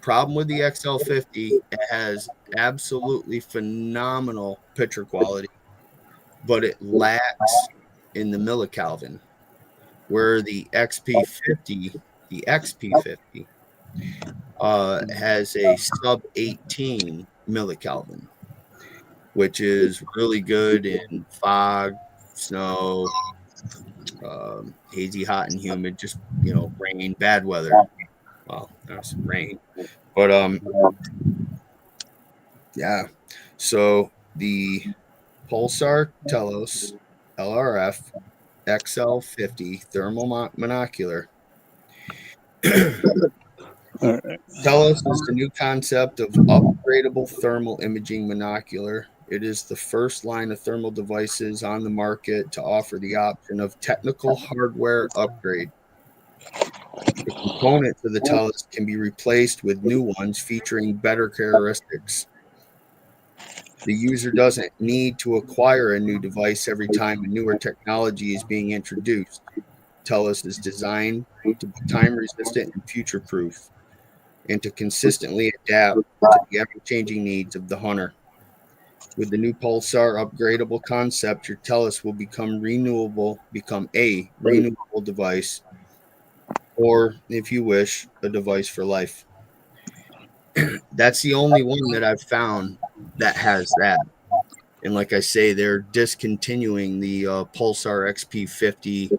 Problem with the XL50, it has absolutely phenomenal picture quality, but it lacks in the millikelvin, where the XP50 has a sub 18 millikelvin, which is really good in fog, snow, hazy, hot, and humid, just, rain, bad weather. Well, that's rain. But yeah. So the Pulsar Telos LRF XL50 thermal monocular. All right. Telos is the new concept of upgradable thermal imaging monocular. It is the first line of thermal devices on the market to offer the option of technical hardware upgrade. The components of the Telos can be replaced with new ones featuring better characteristics. The user doesn't need to acquire a new device every time a newer technology is being introduced. Telos is designed to be time-resistant and future-proof, and to consistently adapt to the ever-changing needs of the hunter. With the new Pulsar upgradable concept, your Telos will become a renewable device, or, if you wish, a device for life. That's the only one that I've found that has that. And like I say, they're discontinuing the Pulsar XP50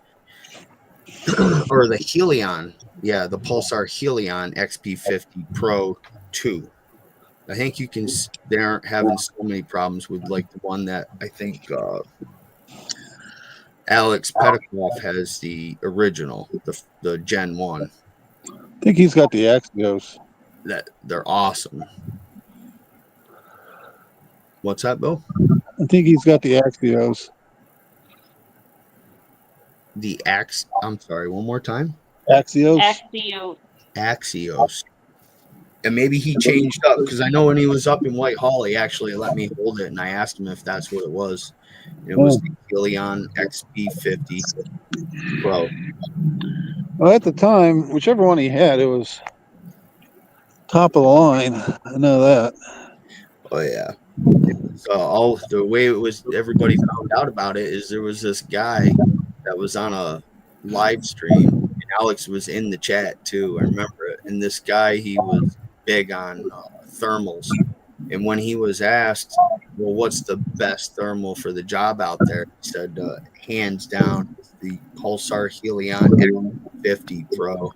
or the Helion. Yeah, the Pulsar Helion XP50 Pro 2. I think they aren't having so many problems with like the one that I think Alex Petikoff has the original, the Gen 1. I think he's got the Axios. That they're awesome. What's that, Bill? I think he's got the Axios. I'm sorry, one more time. Axios. Axios. And maybe he changed up, because I know when he was up in Whitehall, he actually let me hold it, and I asked him if that's what it was. And it was the Helion XP50 Pro. Well, at the time, whichever one he had, it was top of the line. I know that. Oh yeah. So the way it was, everybody found out about it is there was this guy that was on a live stream, and Alex was in the chat too. I remember it. And this guy, he was big on thermals. And when he was asked, well, what's the best thermal for the job out there? He said, hands down, the Pulsar Helion 50 Pro.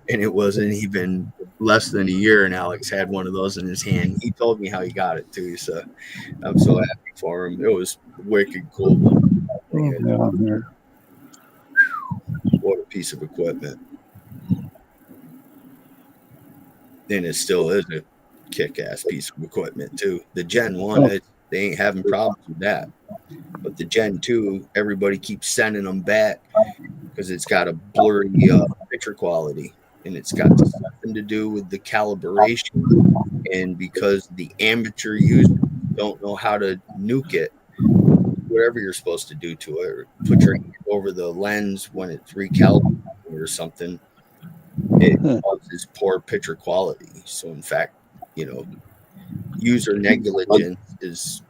And it wasn't even less than a year, and Alex had one of those in his hand. He told me how he got it too, so I'm so happy for him. It was wicked cool. Yeah. What a piece of equipment. And it still is a kick-ass piece of equipment too. The Gen 1, they ain't having problems with that. But the Gen 2, everybody keeps sending them back because it's got a blurry picture quality. And it's got something to do with the calibration. And because the amateur users don't know how to nuke it, whatever you're supposed to do to it, or put your hand over the lens when it's recalibrated or something, it causes poor picture quality. So in fact, user negligence is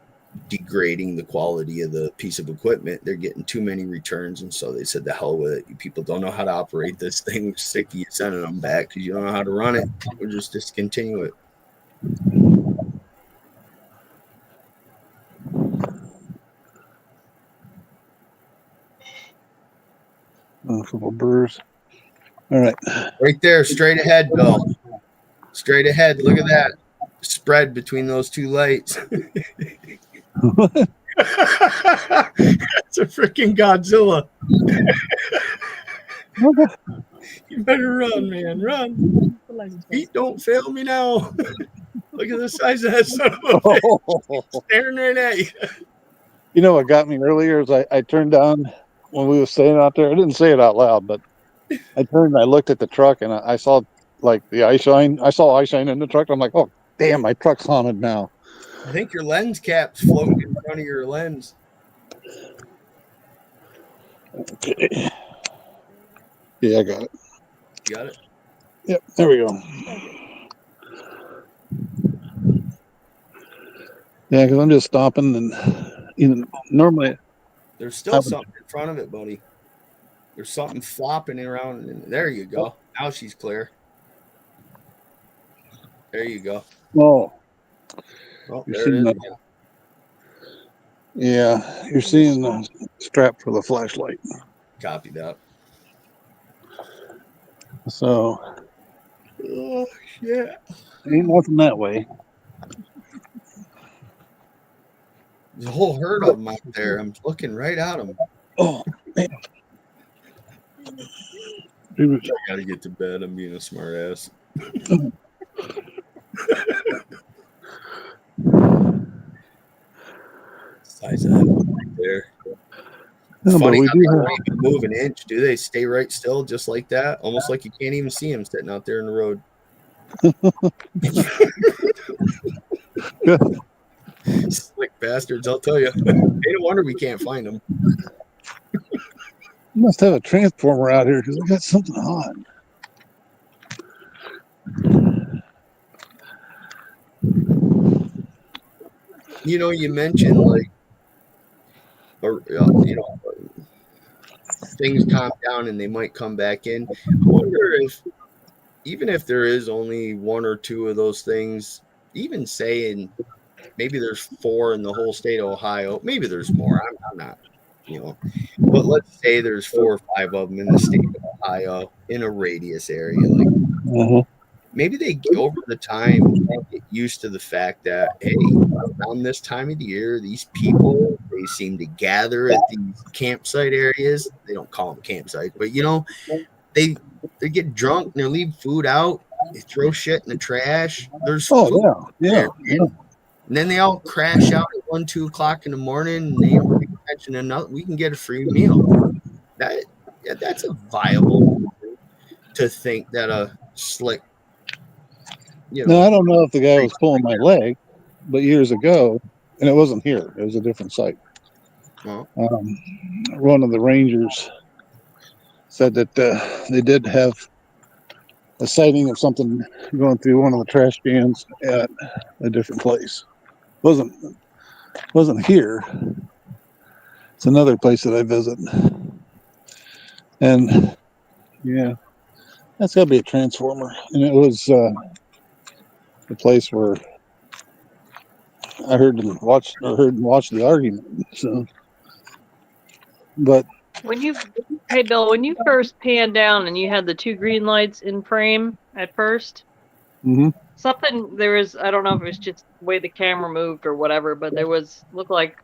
degrading the quality of the piece of equipment. They're getting too many returns, and so they said, the hell with it. You people don't know how to operate this thing. We're sick of you sending them back because you don't know how to run it. We'll just discontinue it. A couple burrs. All right. Right there, straight ahead, Bill. Straight ahead. Look at that spread between those two lights. That's a freaking Godzilla. You better run, man. Run. Feet don't fail me now. Look at the size of that son of a bitch. Staring right at you. You know what got me earlier is I turned down when we were staying out there. I didn't say it out loud, but I turned and I looked at the truck and I saw like the eye shine. I saw eye shine in the truck. I'm like, oh, damn, my truck's haunted now. I think your lens cap's floating in front of your lens. Okay. Yeah, I got it. You got it? Yep, there we go. Yeah, because I'm just stopping and normally there's still something in front of it, buddy. There's something flopping around. And there you go. Now she's clear. There you go. Oh, Oh, you're there seeing it is. that. Yeah, you're seeing the strap for the flashlight. Copy that. So, Oh, shit. ain't nothing that way. There's a whole herd of them out there. I'm looking right at them. Oh, man. I gotta get to bed. I'm being a smart ass. Size of that right there. No, but Funny we how do they have, don't even move an inch. Do they stay right still just like that? Almost like you can't even see them sitting out there in the road. Slick bastards, I'll tell you. Hey, no wonder we can't find them. you must have a transformer out here because I got something on. You mentioned like, things calm down and they might come back in. I wonder if, even if there is only one or two of those things, even saying maybe there's 4 in the whole state of Ohio, maybe there's more. I'm not, but let's say there's 4 or 5 of them in the state of Ohio in a radius area. Like, maybe they over the time get used to the fact that, hey, around this time of the year, these people, they seem to gather at these campsite areas. They don't call them campsites, but they get drunk and they leave food out. They throw shit in the trash. There's Oh food yeah, there, yeah. man. And then they all crash out at 1, 2 o'clock in the morning, and they don't pay attention to nothing. We can get a free meal. That's a viable to think that a slick, Now I don't know if the guy was pulling my leg, but years ago, and it wasn't here. It was a different site. Well, One of the rangers said that they did have a sighting of something going through one of the trash cans at a different place. Wasn't here. It's another place that I visit, and yeah, that's got to be a transformer. And it was the place where I heard and watched the argument. So, but Hey Bill, when you first panned down and you had the 2 green lights in frame at first, mhm. there was, I don't know if it was just the way the camera moved or whatever, but looked like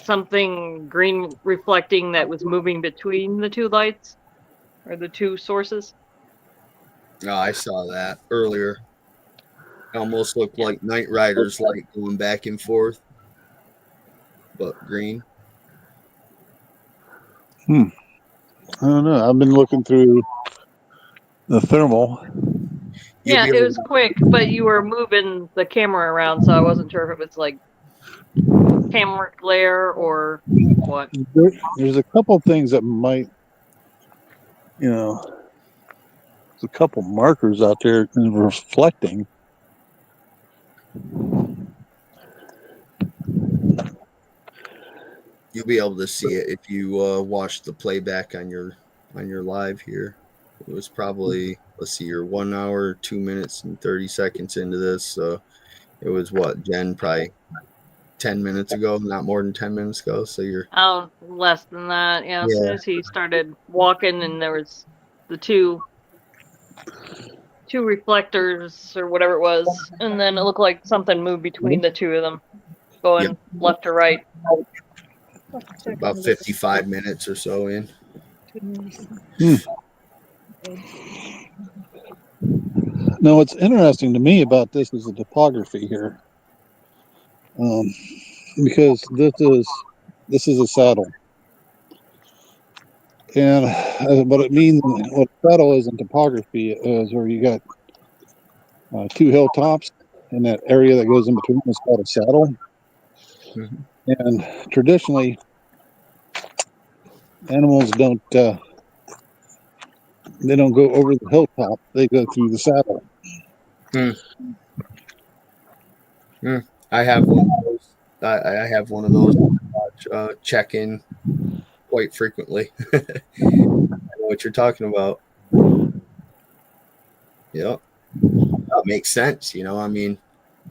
something green reflecting that was moving between the 2 lights or the 2 sources. oh, I saw that earlier. It almost looked like Knight Rider's light going back and forth, but green. I don't know. I've been looking through the thermal. Yeah, it was quick, but you were moving the camera around, so I wasn't sure if it was like camera glare or what. There's a couple things that might, there's a couple markers out there reflecting. You'll be able to see it if you watch the playback on your live here. It was probably, let's see, you're 1 hour, 2 minutes, and 30 seconds into this. So it was what, Jen, probably 10 minutes ago, not more than 10 minutes ago. So you're less than that. Yeah, as soon as he started walking and there was the two reflectors or whatever it was, and then it looked like something moved between the 2 of them, going left to right. about 55 minutes or so in. Now, what's interesting to me about this is the topography here, because this is a saddle, and what it means, what saddle is in topography is where you got 2 hilltops, and that area that goes in between is called a saddle. Mm-hmm. And traditionally, animals don't go over the hilltop; they go through the saddle. I have one of those. I have one of those. Check in quite frequently. I know what you're talking about. Yep, that makes sense. I mean,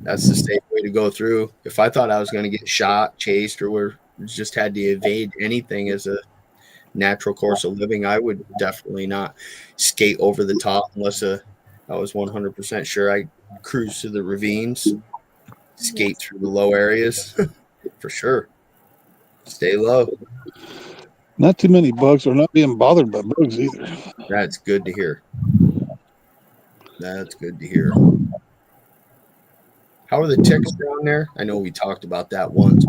that's the safe way to go through. If I thought I was going to get shot, chased, or just had to evade anything as a natural course of living, I would definitely not skate over the top unless I was 100% sure I cruise through the ravines, skate through the low areas for sure. Stay low. Not too many bugs, or not being bothered by bugs either. That's good to hear. That's good to hear. How are the ticks down there? I know we talked about that once.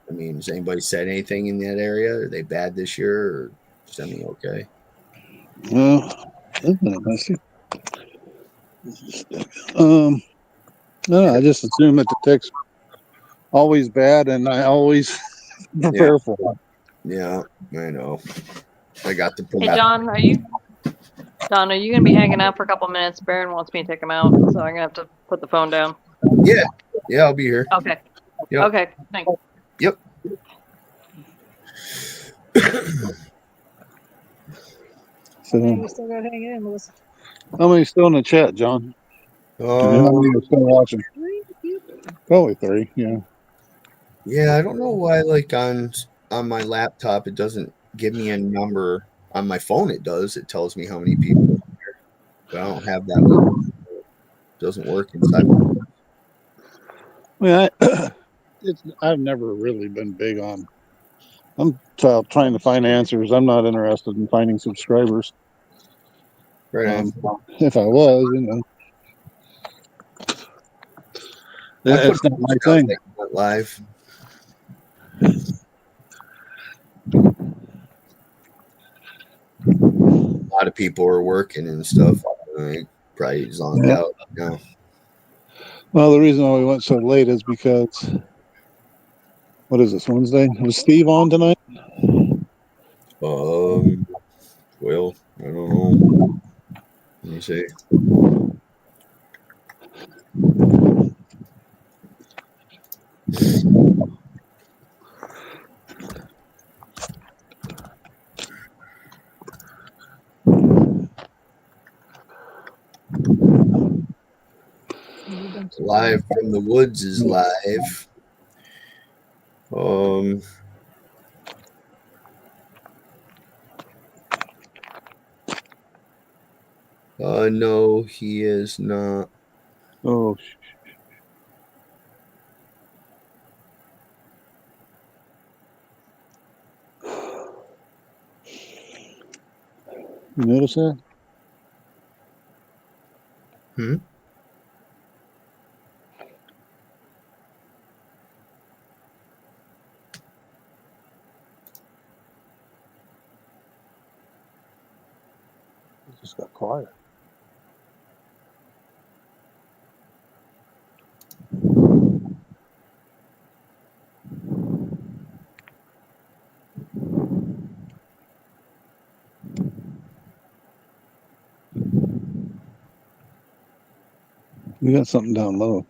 I mean, has anybody said anything in that area? Are they bad this year, or semi-okay? Well, isn't it messy? No, I just assume that the ticks always bad, and I always prepare for them. Yeah, I know. I got the. Hey, John, are you gonna be hanging out for a couple minutes? Baron wants me to take him out, so I'm gonna have to put the phone down. Yeah, I'll be here. Okay. Yep. Okay, thanks. Yep. So, You still got to hang in, Melissa. how many still in the chat, John? How many are still watching? 3 people. Probably 3. Yeah. Yeah, I don't know why. Like on my laptop, it doesn't give me a number. On my phone, it does. It tells me how many people are here, but I don't have that. It doesn't work inside. I mean, I've never really been big on. I'm trying to find answers. I'm not interested in finding subscribers. Right on. If I was, it's not my out thing. that went live. A lot of people are working and stuff. Probably zonked out now. Well, the reason why we went so late is because, what is this, Wednesday? Was Steve on tonight? Well, I don't know. Let me see. Live from the Woods is live. No, he is not. Oh, you notice that? It just got quiet. We got something down low.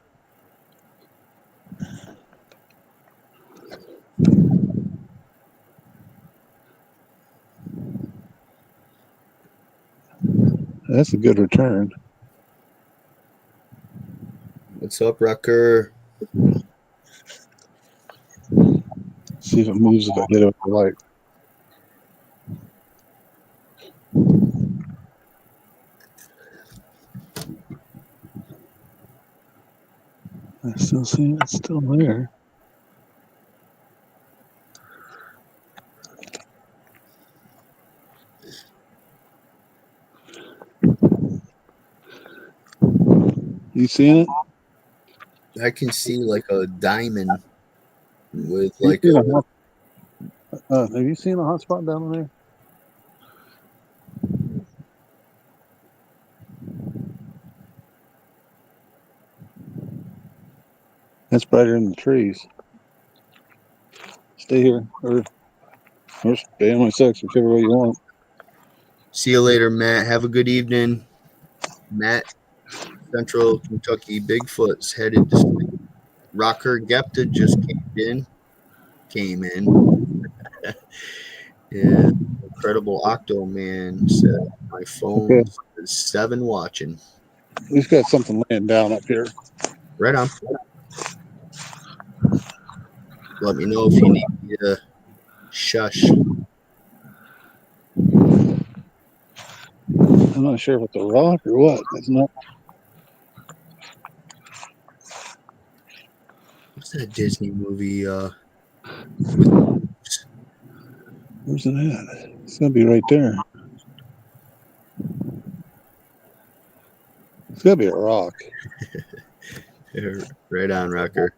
That's a good return. What's up, Rucker? See if it moves if I get it with the light. I still see it. It's still there. You seeing it? I can see like a diamond with You like seen a. have you seen a hot spot down there? That's brighter than the trees. Stay here or stay on my sex, whichever way you want. See you later, Matt. Have a good evening. Matt, Central Kentucky Bigfoot's headed to sleep. Rocker Gepta just came in. Yeah, Incredible Octo Man said my phone is 7 watching. We've got something laying down up here. Right on. Let me know if you need me to shush. I'm not sure if it's a rock or what. It's not. What's that Disney movie? Where's it at? It's gonna be right there. It's gotta be a rock. Right on, Rocker.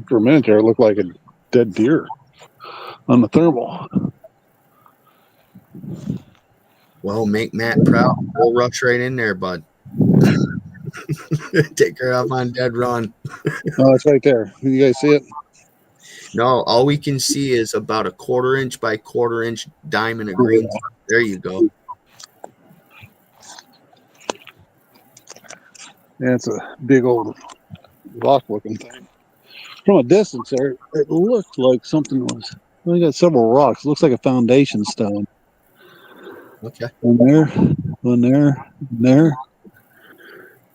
For a minute there, it looked like a dead deer on the thermal. Well, make Matt proud. We'll rush right in there, bud. Take her off on dead run. Oh, it's right there. You guys see it? No, all we can see is about a 1/4 inch by 1/4 inch diamond of green. There you go. Yeah, it's a big old rock-looking thing. From a distance there, it looked like something was. We got several rocks. It looks like a foundation stone. Okay. One there.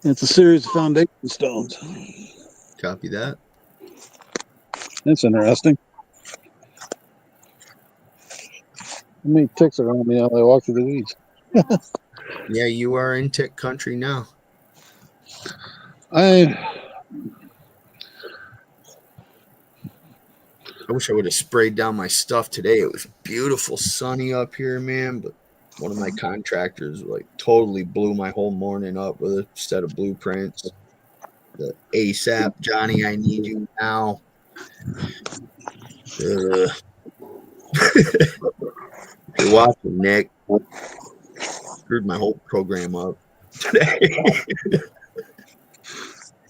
It's a series of foundation stones. Copy that. That's interesting. How many ticks are on me while I walk through the weeds? Yeah, you are in tick country now. I I wish I would have sprayed down my stuff today. It was beautiful, sunny up here, man. But one of my contractors like totally blew my whole morning up with a set of blueprints. The ASAP, Johnny, I need you now. You're watching, Nick. Screwed my whole program up today.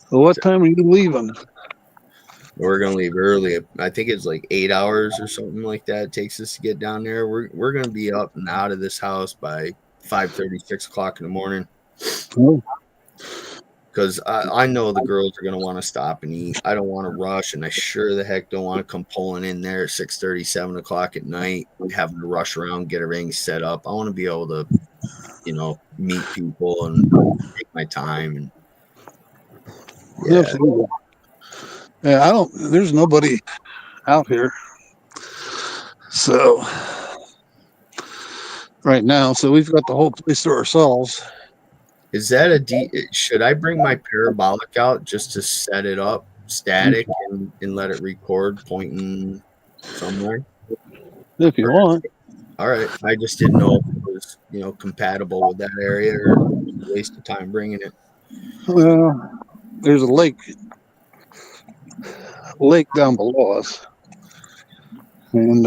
So what time are you leaving? We're gonna leave early. I think it's like 8 hours or something like that. It takes us to get down there. We're gonna be up and out of this house by 5:30, 6 o'clock in the morning. Oh, Because I know the girls are gonna want to stop and eat. I don't want to rush, and I sure the heck don't want to come pulling in there at 6:30, 7 o'clock at night, having to rush around, get everything set up. I want to be able to, meet people and take my time. And absolutely. Yeah, there's nobody out here. So right now, so we've got the whole place to ourselves. Is that should I bring my parabolic out just to set it up static and let it record pointing somewhere? If you want. All right. I just didn't know if it was, compatible with that area or a waste of time bringing it. Well, there's a lake down below us. And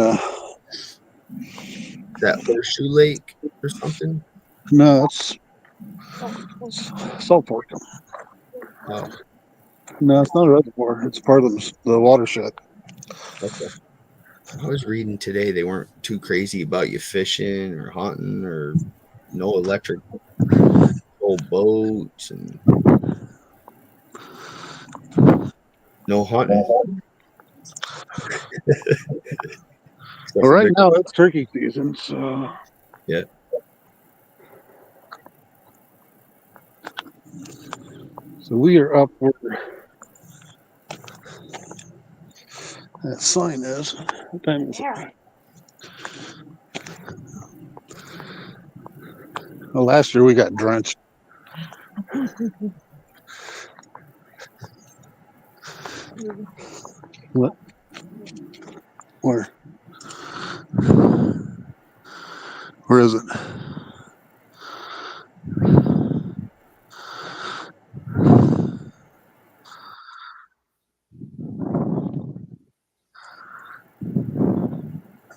That Horseshoe Lake or something? no, it's salt pork. Oh, No, it's not a reservoir. It's part of the watershed. okay. I was reading today they weren't too crazy about you fishing or hunting or no electric boats and no hunting. Well, right now it's turkey season, so yeah. So we are up where that sign is. What time is it? Well, last year we got drenched. What? Where? Where is it?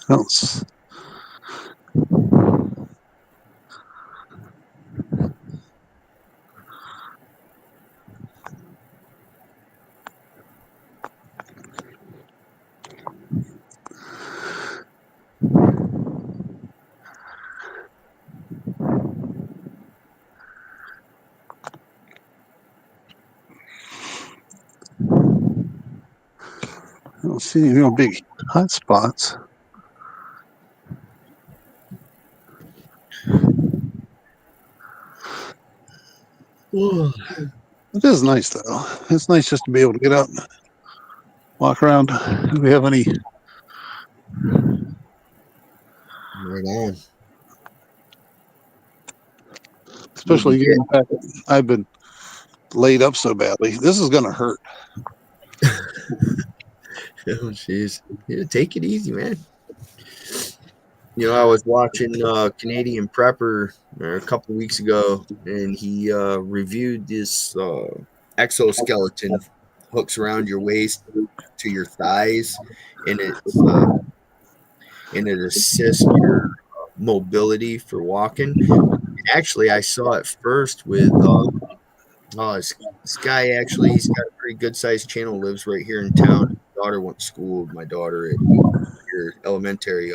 Else. I don't see any real big hot spots. It is nice, though. It's nice just to be able to get out and walk around. Do we have any? Right on. Especially given the fact that I've been laid up so badly. This is going to hurt. Oh, jeez. Yeah, take it easy, man. I was watching Canadian Prepper a couple of weeks ago, and he reviewed this exoskeleton hooks around your waist to your thighs, and it assists your mobility for walking. And actually, I saw it first with this guy. Actually, he's got a pretty good sized channel. Lives right here in town. His daughter went to school with my daughter at your elementary.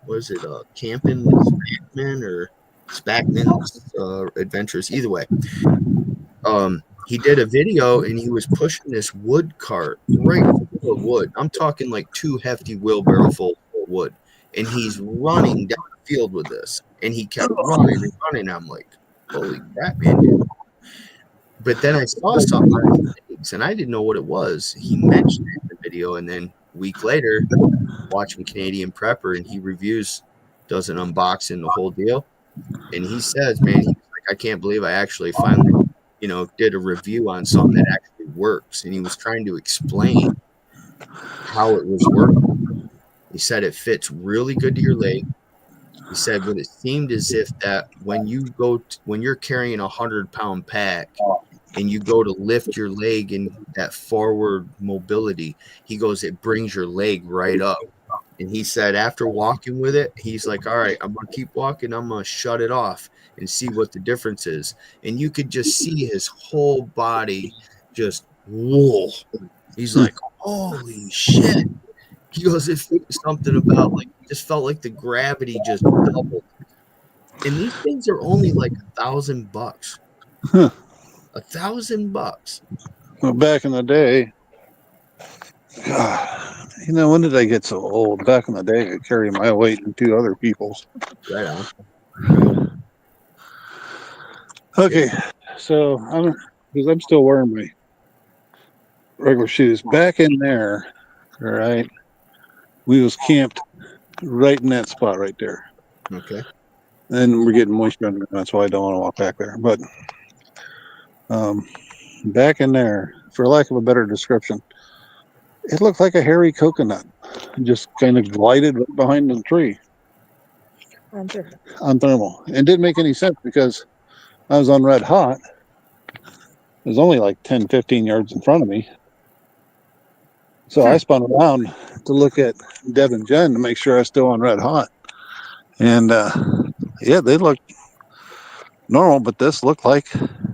Was it Camping with Spackman or Spackman's Adventures? Either way, he did a video and he was pushing this wood cart right full of wood. I'm talking like 2 hefty wheelbarrow full of wood, and he's running down the field with this, and he kept running and running. I'm like, holy crap, man! But then I saw something on his legs, and I didn't know what it was. He mentioned it in the video, and then a week later, watching Canadian Prepper, and he does an unboxing, the whole deal, and he says, man, he's like, I can't believe I actually finally, did a review on something that actually works, and he was trying to explain how it was working. He said it fits really good to your leg. He said, but it seemed as if that when you're carrying 100-pound pack and you go to lift your leg in that forward mobility, he goes, it brings your leg right up. And he said, after walking with it, he's like, all right, I'm going to keep walking. I'm going to shut it off and see what the difference is. And you could just see his whole body just, whoa. He's like, holy shit. He goes, it something about like, just felt like the gravity just doubled. And these things are only like $1,000. Huh. $1,000. Well, back in the day, God, when did I get so old? Back in the day, I could carry my weight and two other people's. Right on. Okay, so I'm still wearing my regular shoes. Back in there, all right, we was camped right in that spot right there. Okay. And we're getting moisture under. That's why I don't want to walk back there. But back in there, for lack of a better description, it looked like a hairy coconut. It just kind of glided right behind the tree on thermal. It didn't make any sense because I was on red hot. It was only like 10, 15 yards in front of me. So I spun around to look at Deb and Jen to make sure I was still on red hot. And yeah, they looked normal, but this looked like,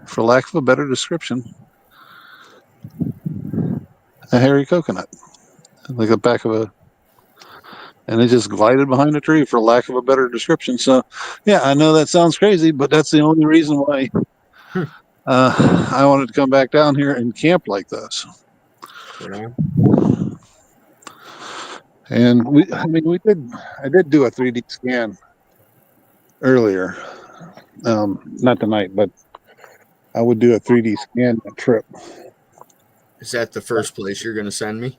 for lack of a better description, a hairy coconut. Like the back of a, and it just glided behind a tree, for lack of a better description. So yeah, I know that sounds crazy, but that's the only reason why I wanted to come back down here and camp like this. Yeah. And I did do a 3D scan earlier. Not tonight, but I would do a 3D scan trip. Is that the first place you're going to send me?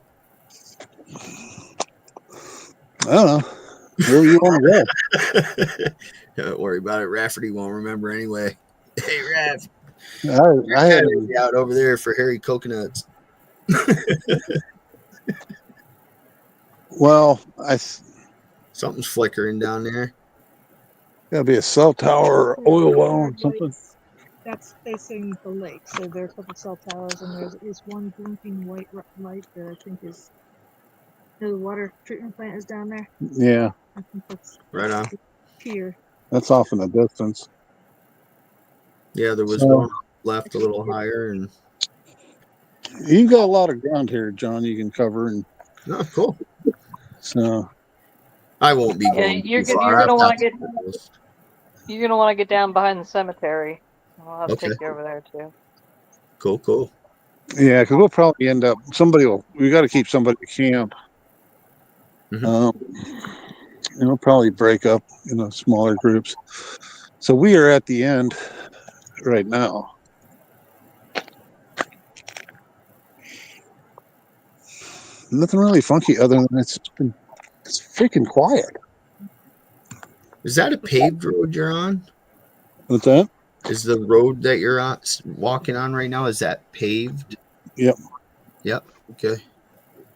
I don't know. Where you want to go? Don't worry about it. Rafferty won't remember anyway. Hey, Raff. I had out over there for hairy coconuts. Well, Something's flickering down there. gotta be a cell tower or oil well or something. That's facing the lake, so there are a couple cell towers, and there is one blinking white light that I think is. The water treatment plant is down there. Yeah, I think that's Right on. here. that's off in the distance. Yeah, there was So- one left a little higher, and You've got a lot of ground here, John. You can cover, and oh, cool. so I won't be Yeah, going. you're too gonna far. I've wanna got get- some photos. You're gonna want to get down behind the cemetery. I'll have to Okay. take you over there too. Cool. yeah, because we'll probably end up. We got to keep somebody at camp. Mhm. And we'll probably break up smaller groups. So we are at the end right now. Nothing really funky other than it's freaking quiet. Is that a paved road you're on? What's that? Is the road that you're on, walking on right now, is that paved? Yep. Okay.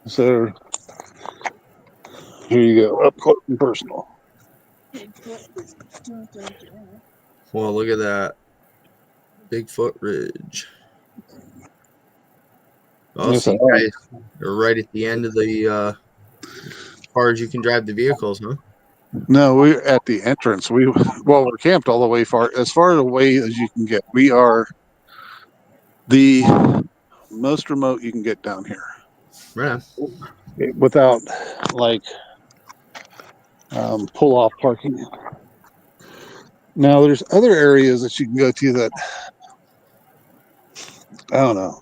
So here you go, up close and personal. Well, look at that. Bigfoot Ridge. Oh, Yes, so I you guys are right at the end of the as far as you can drive the vehicles, huh? No, we're at the entrance. We're camped all the way as far away as you can get. We are the most remote you can get down here Right on. without pull off parking. Now there's other areas that you can go to that I don't know.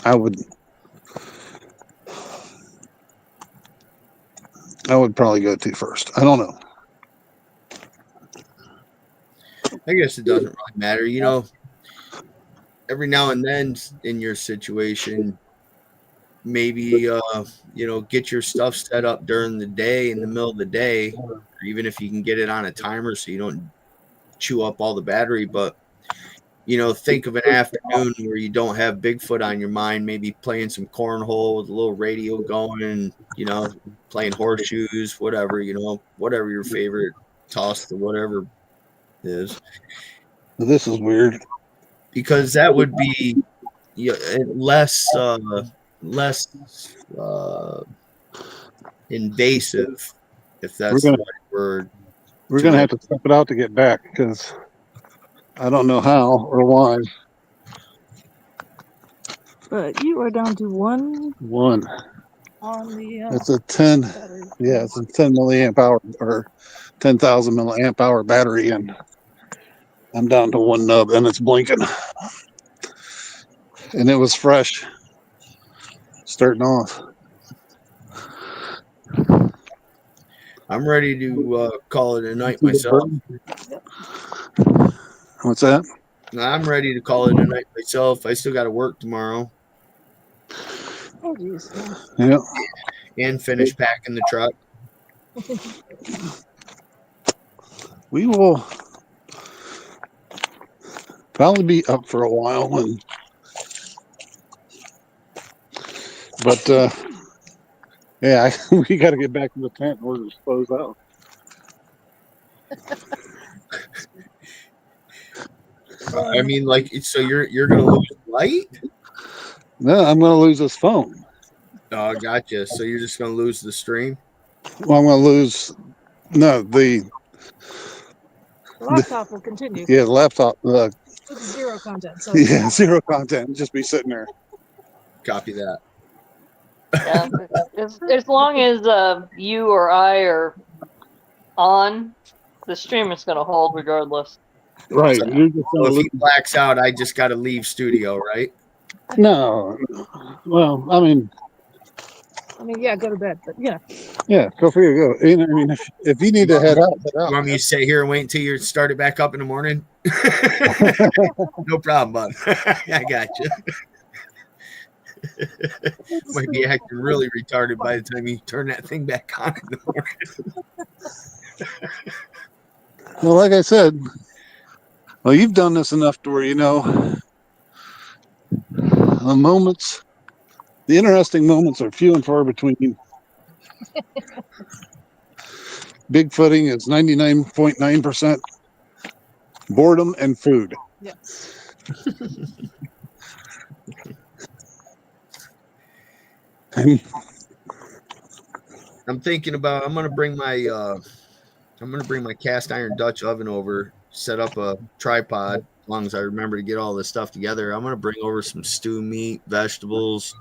I would probably go to first. I don't know. I guess it doesn't really matter. Every now and then in your situation, maybe, get your stuff set up during the day, in the middle of the day, or even if you can get it on a timer so you don't chew up all the battery. But, think of an afternoon where you don't have Bigfoot on your mind, maybe playing some cornhole with a little radio going and, playing horseshoes, whatever, whatever your favorite toss or whatever is. This is weird. Because that would be less invasive, if that's the right word. We're going to have to step it out to get back because I don't know how or why. But you are down to one One. on the. It's a 10. Battery. Yeah, it's a 10 milliamp hour or 10,000 milliamp hour battery, and I'm down to one nub, and it's blinking. And it was fresh, starting off. I'm ready to call it a night myself. What's that? I'm ready to call it a night myself. I still got to work tomorrow. Oh, geez. Yeah. And finish packing the truck. We will probably be up for a while, but yeah, we got to get back in the tent in order to close out. I mean, so you're gonna lose light? No, I'm going to lose this phone. Oh, gotcha. So you're just gonna lose the stream? Well, I'm going to lose. No, the laptop will continue. Yeah, the laptop. With zero content. So Yeah, zero content. Just be sitting there. Copy that. Yeah, as long as you or I are on, the stream is going to hold regardless. Right. So, You're just so if he blacks out, I just got to leave studio, right? No. Well, I mean, yeah, go to bed. But yeah. Yeah, go for you. Go. I mean, if you need to head out, head out. You want me to stay here and wait until you start it back up in the morning? No problem, bud. I got you. Might be acting really retarded by the time you turn that thing back on in the morning. Well, like I said, you've done this enough to where the interesting moments are few and far between. Bigfooting is 99.9% boredom and food. Yeah. I'm thinking about. I'm gonna bring my cast iron Dutch oven over. Set up a tripod. As long as I remember to get all this stuff together, I'm gonna bring over some stew meat, vegetables.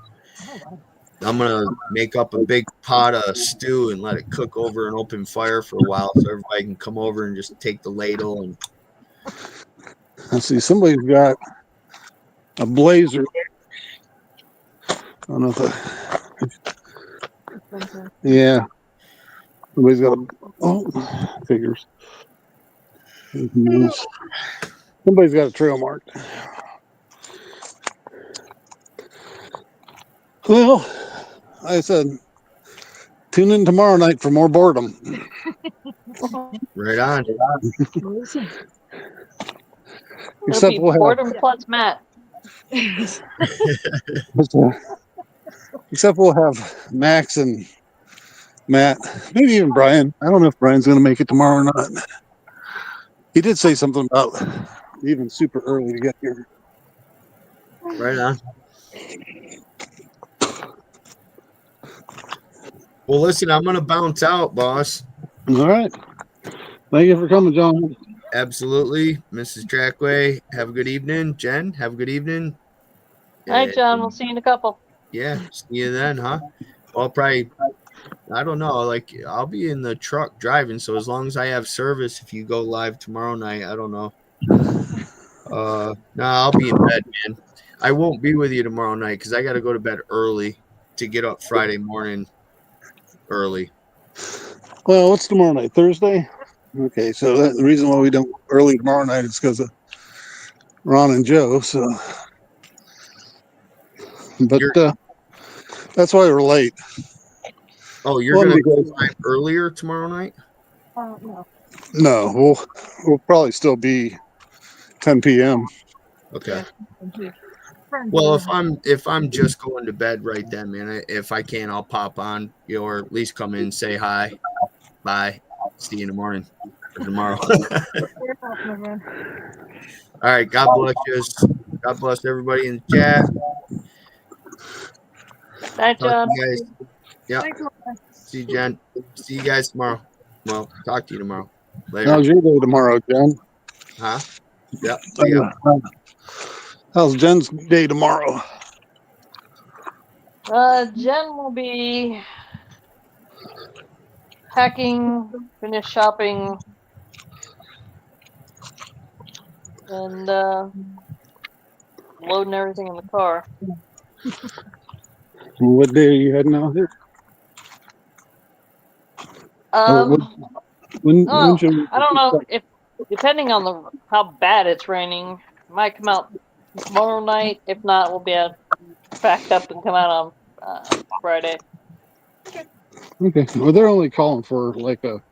I'm gonna make up a big pot of stew and let it cook over an open fire for a while, so everybody can come over and just take the ladle and. Let's see. Somebody's got a blazer. I don't know if yeah. Somebody's got figures. Somebody's got a trail marked. Well, like I said, tune in tomorrow night for more boredom. Right on. Except we'll have boredom plus Matt. Except we'll have Max and Matt, maybe even Brian. I don't know if Brian's going to make it tomorrow or not. He did say something about even super early to get here. Right on. Well, listen, I'm going to bounce out, boss. All right. Thank you for coming, John. Absolutely. Mrs. Trackway, have a good evening. Jen, have a good evening. All right, John. We'll see you in a couple. Yeah. See you then, huh? Well, probably, I don't know. I'll be in the truck driving. So as long as I have service, if you go live tomorrow night, I don't know. No, I'll be in bed, man. I won't be with you tomorrow night because I got to go to bed early to get up Friday morning early. Well, what's tomorrow night? Thursday? Okay, so the reason why we don't early tomorrow night is because of Ron and Joe. So, but that's why we're late. Oh, you're going to go live earlier tomorrow night? No. No, we'll probably still be 10 p.m. Okay. Yeah, I'm here. Friends Well, are- if I'm just going to bed right then, man, if I can, I'll pop on, or at least come in and say hi, bye, see you in the morning or tomorrow. Fair enough, my friend. All right. God bless you. God bless everybody in the chat. Night, Talk John. to you guys. Yeah. Thanks a lot. See you, Jen. See you guys tomorrow. Well, talk to you tomorrow. Later. How's your day tomorrow, Jen? Huh? Yep. See ya. How's Jen's day tomorrow? Jen will be packing, finish shopping, and loading everything in the car. What day are you heading out here? Or when Oh, should we I don't know if, depending on how bad it's raining, it might come out tomorrow night. If not, we'll be packed up and come out on Friday. Okay. Well, they're only calling for like a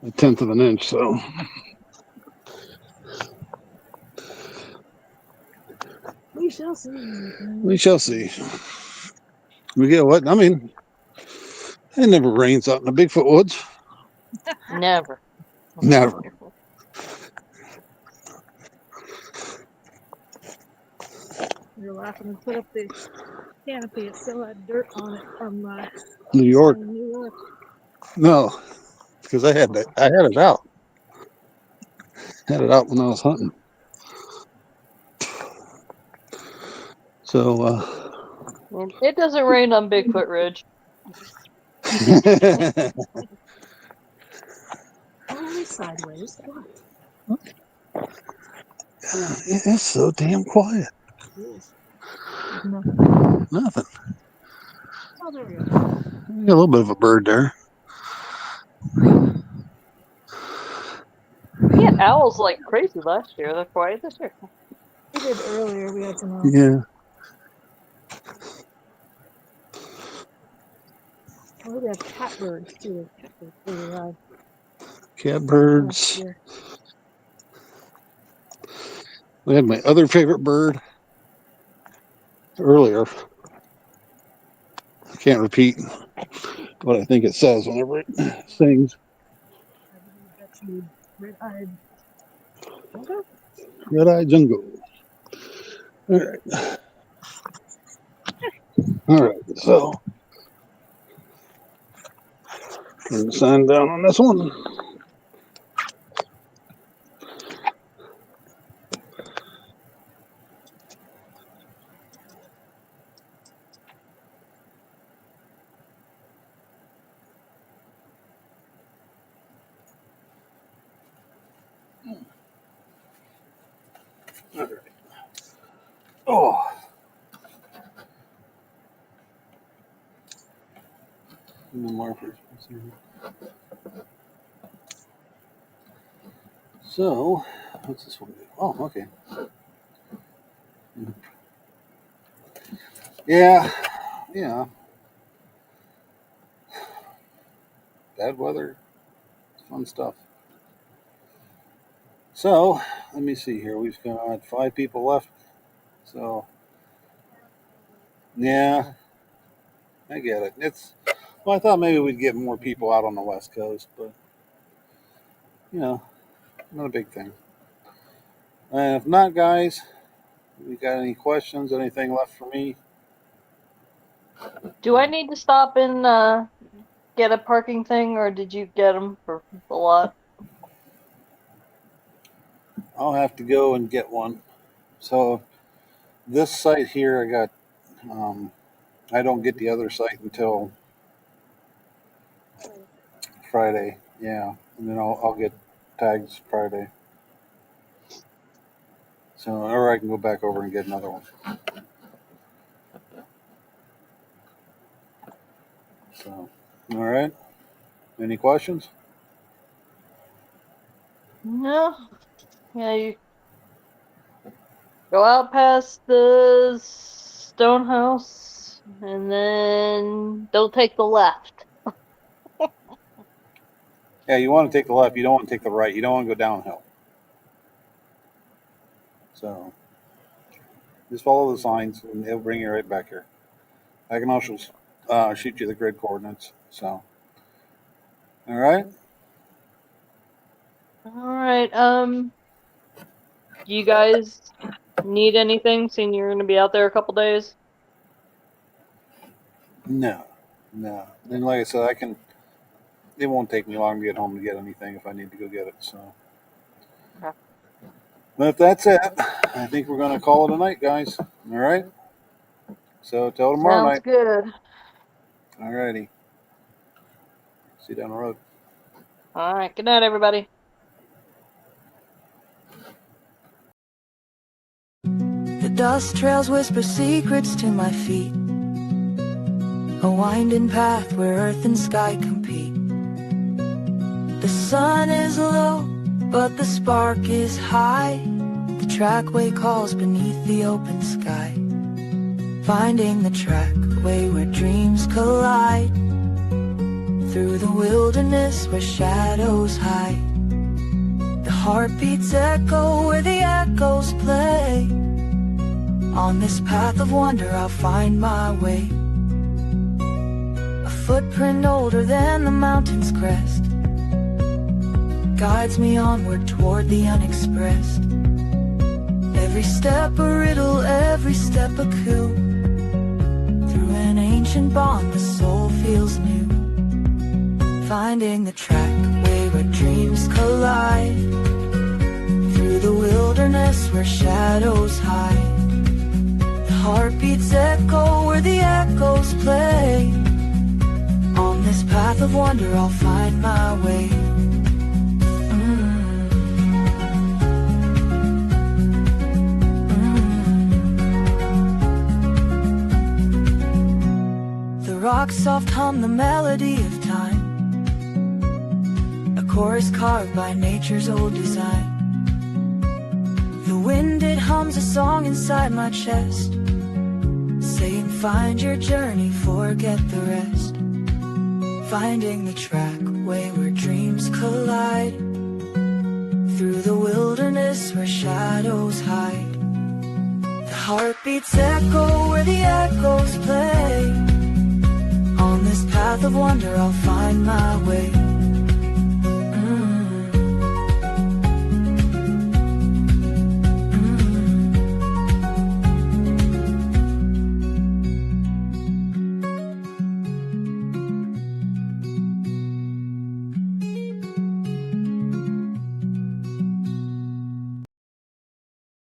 1/10 of an inch, so We shall see. we shall see. We get what? I mean, it never rains out in the Bigfoot woods. Never. Never. You're laughing and put up the canopy. It still had dirt on it from New York. New York. No, because I had it out. Had it out when I was hunting. So It doesn't rain on Bigfoot Ridge. Only sideways. What? it's so damn quiet. It is. Nothing. Nothing. Oh, there we go. Got a little bit of a bird there. We had owls like crazy last year. They're quiet this year. We did earlier. We had some. Yeah. Oh, we had catbirds too. Catbirds really loud. Catbirds. Yeah. We had my other favorite bird earlier. I can't repeat what I think it says whenever it sings. I believe that's you. Red-eyed. Okay. Red-eyed jungle. All right. All right. So, turn the sign down on this one. All right. Oh. No more first person. So, what's this one do? Oh, okay. Yeah, yeah. Bad weather, fun stuff. So, let me see here. We've got 5 people left. So, yeah, I get it. Well, I thought maybe we'd get more people out on the West Coast, but not a big thing. And if not, guys, we got any questions? Anything left for me? Do I need to stop and get a parking thing, or did you get them for the lot? I'll have to go and get one. So, this site here, I got. I don't get the other site until Friday. Yeah, and then I'll get tags Friday. So, or I can go back over and get another one. So, all right. Any questions? No. Yeah, you go out past the stone house, and then don't take the left. Yeah, you want to take the left. You don't want to take the right. You don't want to go downhill. So just follow the signs, and it'll bring you right back here. I can also shoot you the grid coordinates. So, all right. All right. Do you guys need anything? Seeing you're going to be out there a couple days. No. And like I said, I can. It won't take me long to get home to get anything if I need to go get it. So. Okay. But if that's it, I think we're going to call it a night, guys. All right. So till tomorrow Sounds night. good. All righty. See you down the road. All right. Good night, everybody. The dust trails whisper secrets to my feet, a winding path where earth and sky compete. The sun is low, but the spark is high. The trackway calls beneath the open sky, finding the trackway where dreams collide, through the wilderness where shadows hide. The heartbeats echo where the echoes play. On this path of wonder I'll find my way. A footprint older than the mountain's crest guides me onward toward the unexpressed. Every step a riddle, every step a clue. Through an ancient bond the soul feels new, finding the trackway where dreams collide, through the wilderness where shadows hide. Heartbeats echo where the echoes play. On this path of wonder I'll find my way. The rocks soft hum the melody of time, a chorus carved by nature's old design. The wind, it hums a song inside my chest, saying find your journey, forget the rest. Finding the trackway where dreams collide, through the wilderness where shadows hide. The heartbeats echo where the echoes play. On this path of wonder I'll find my way.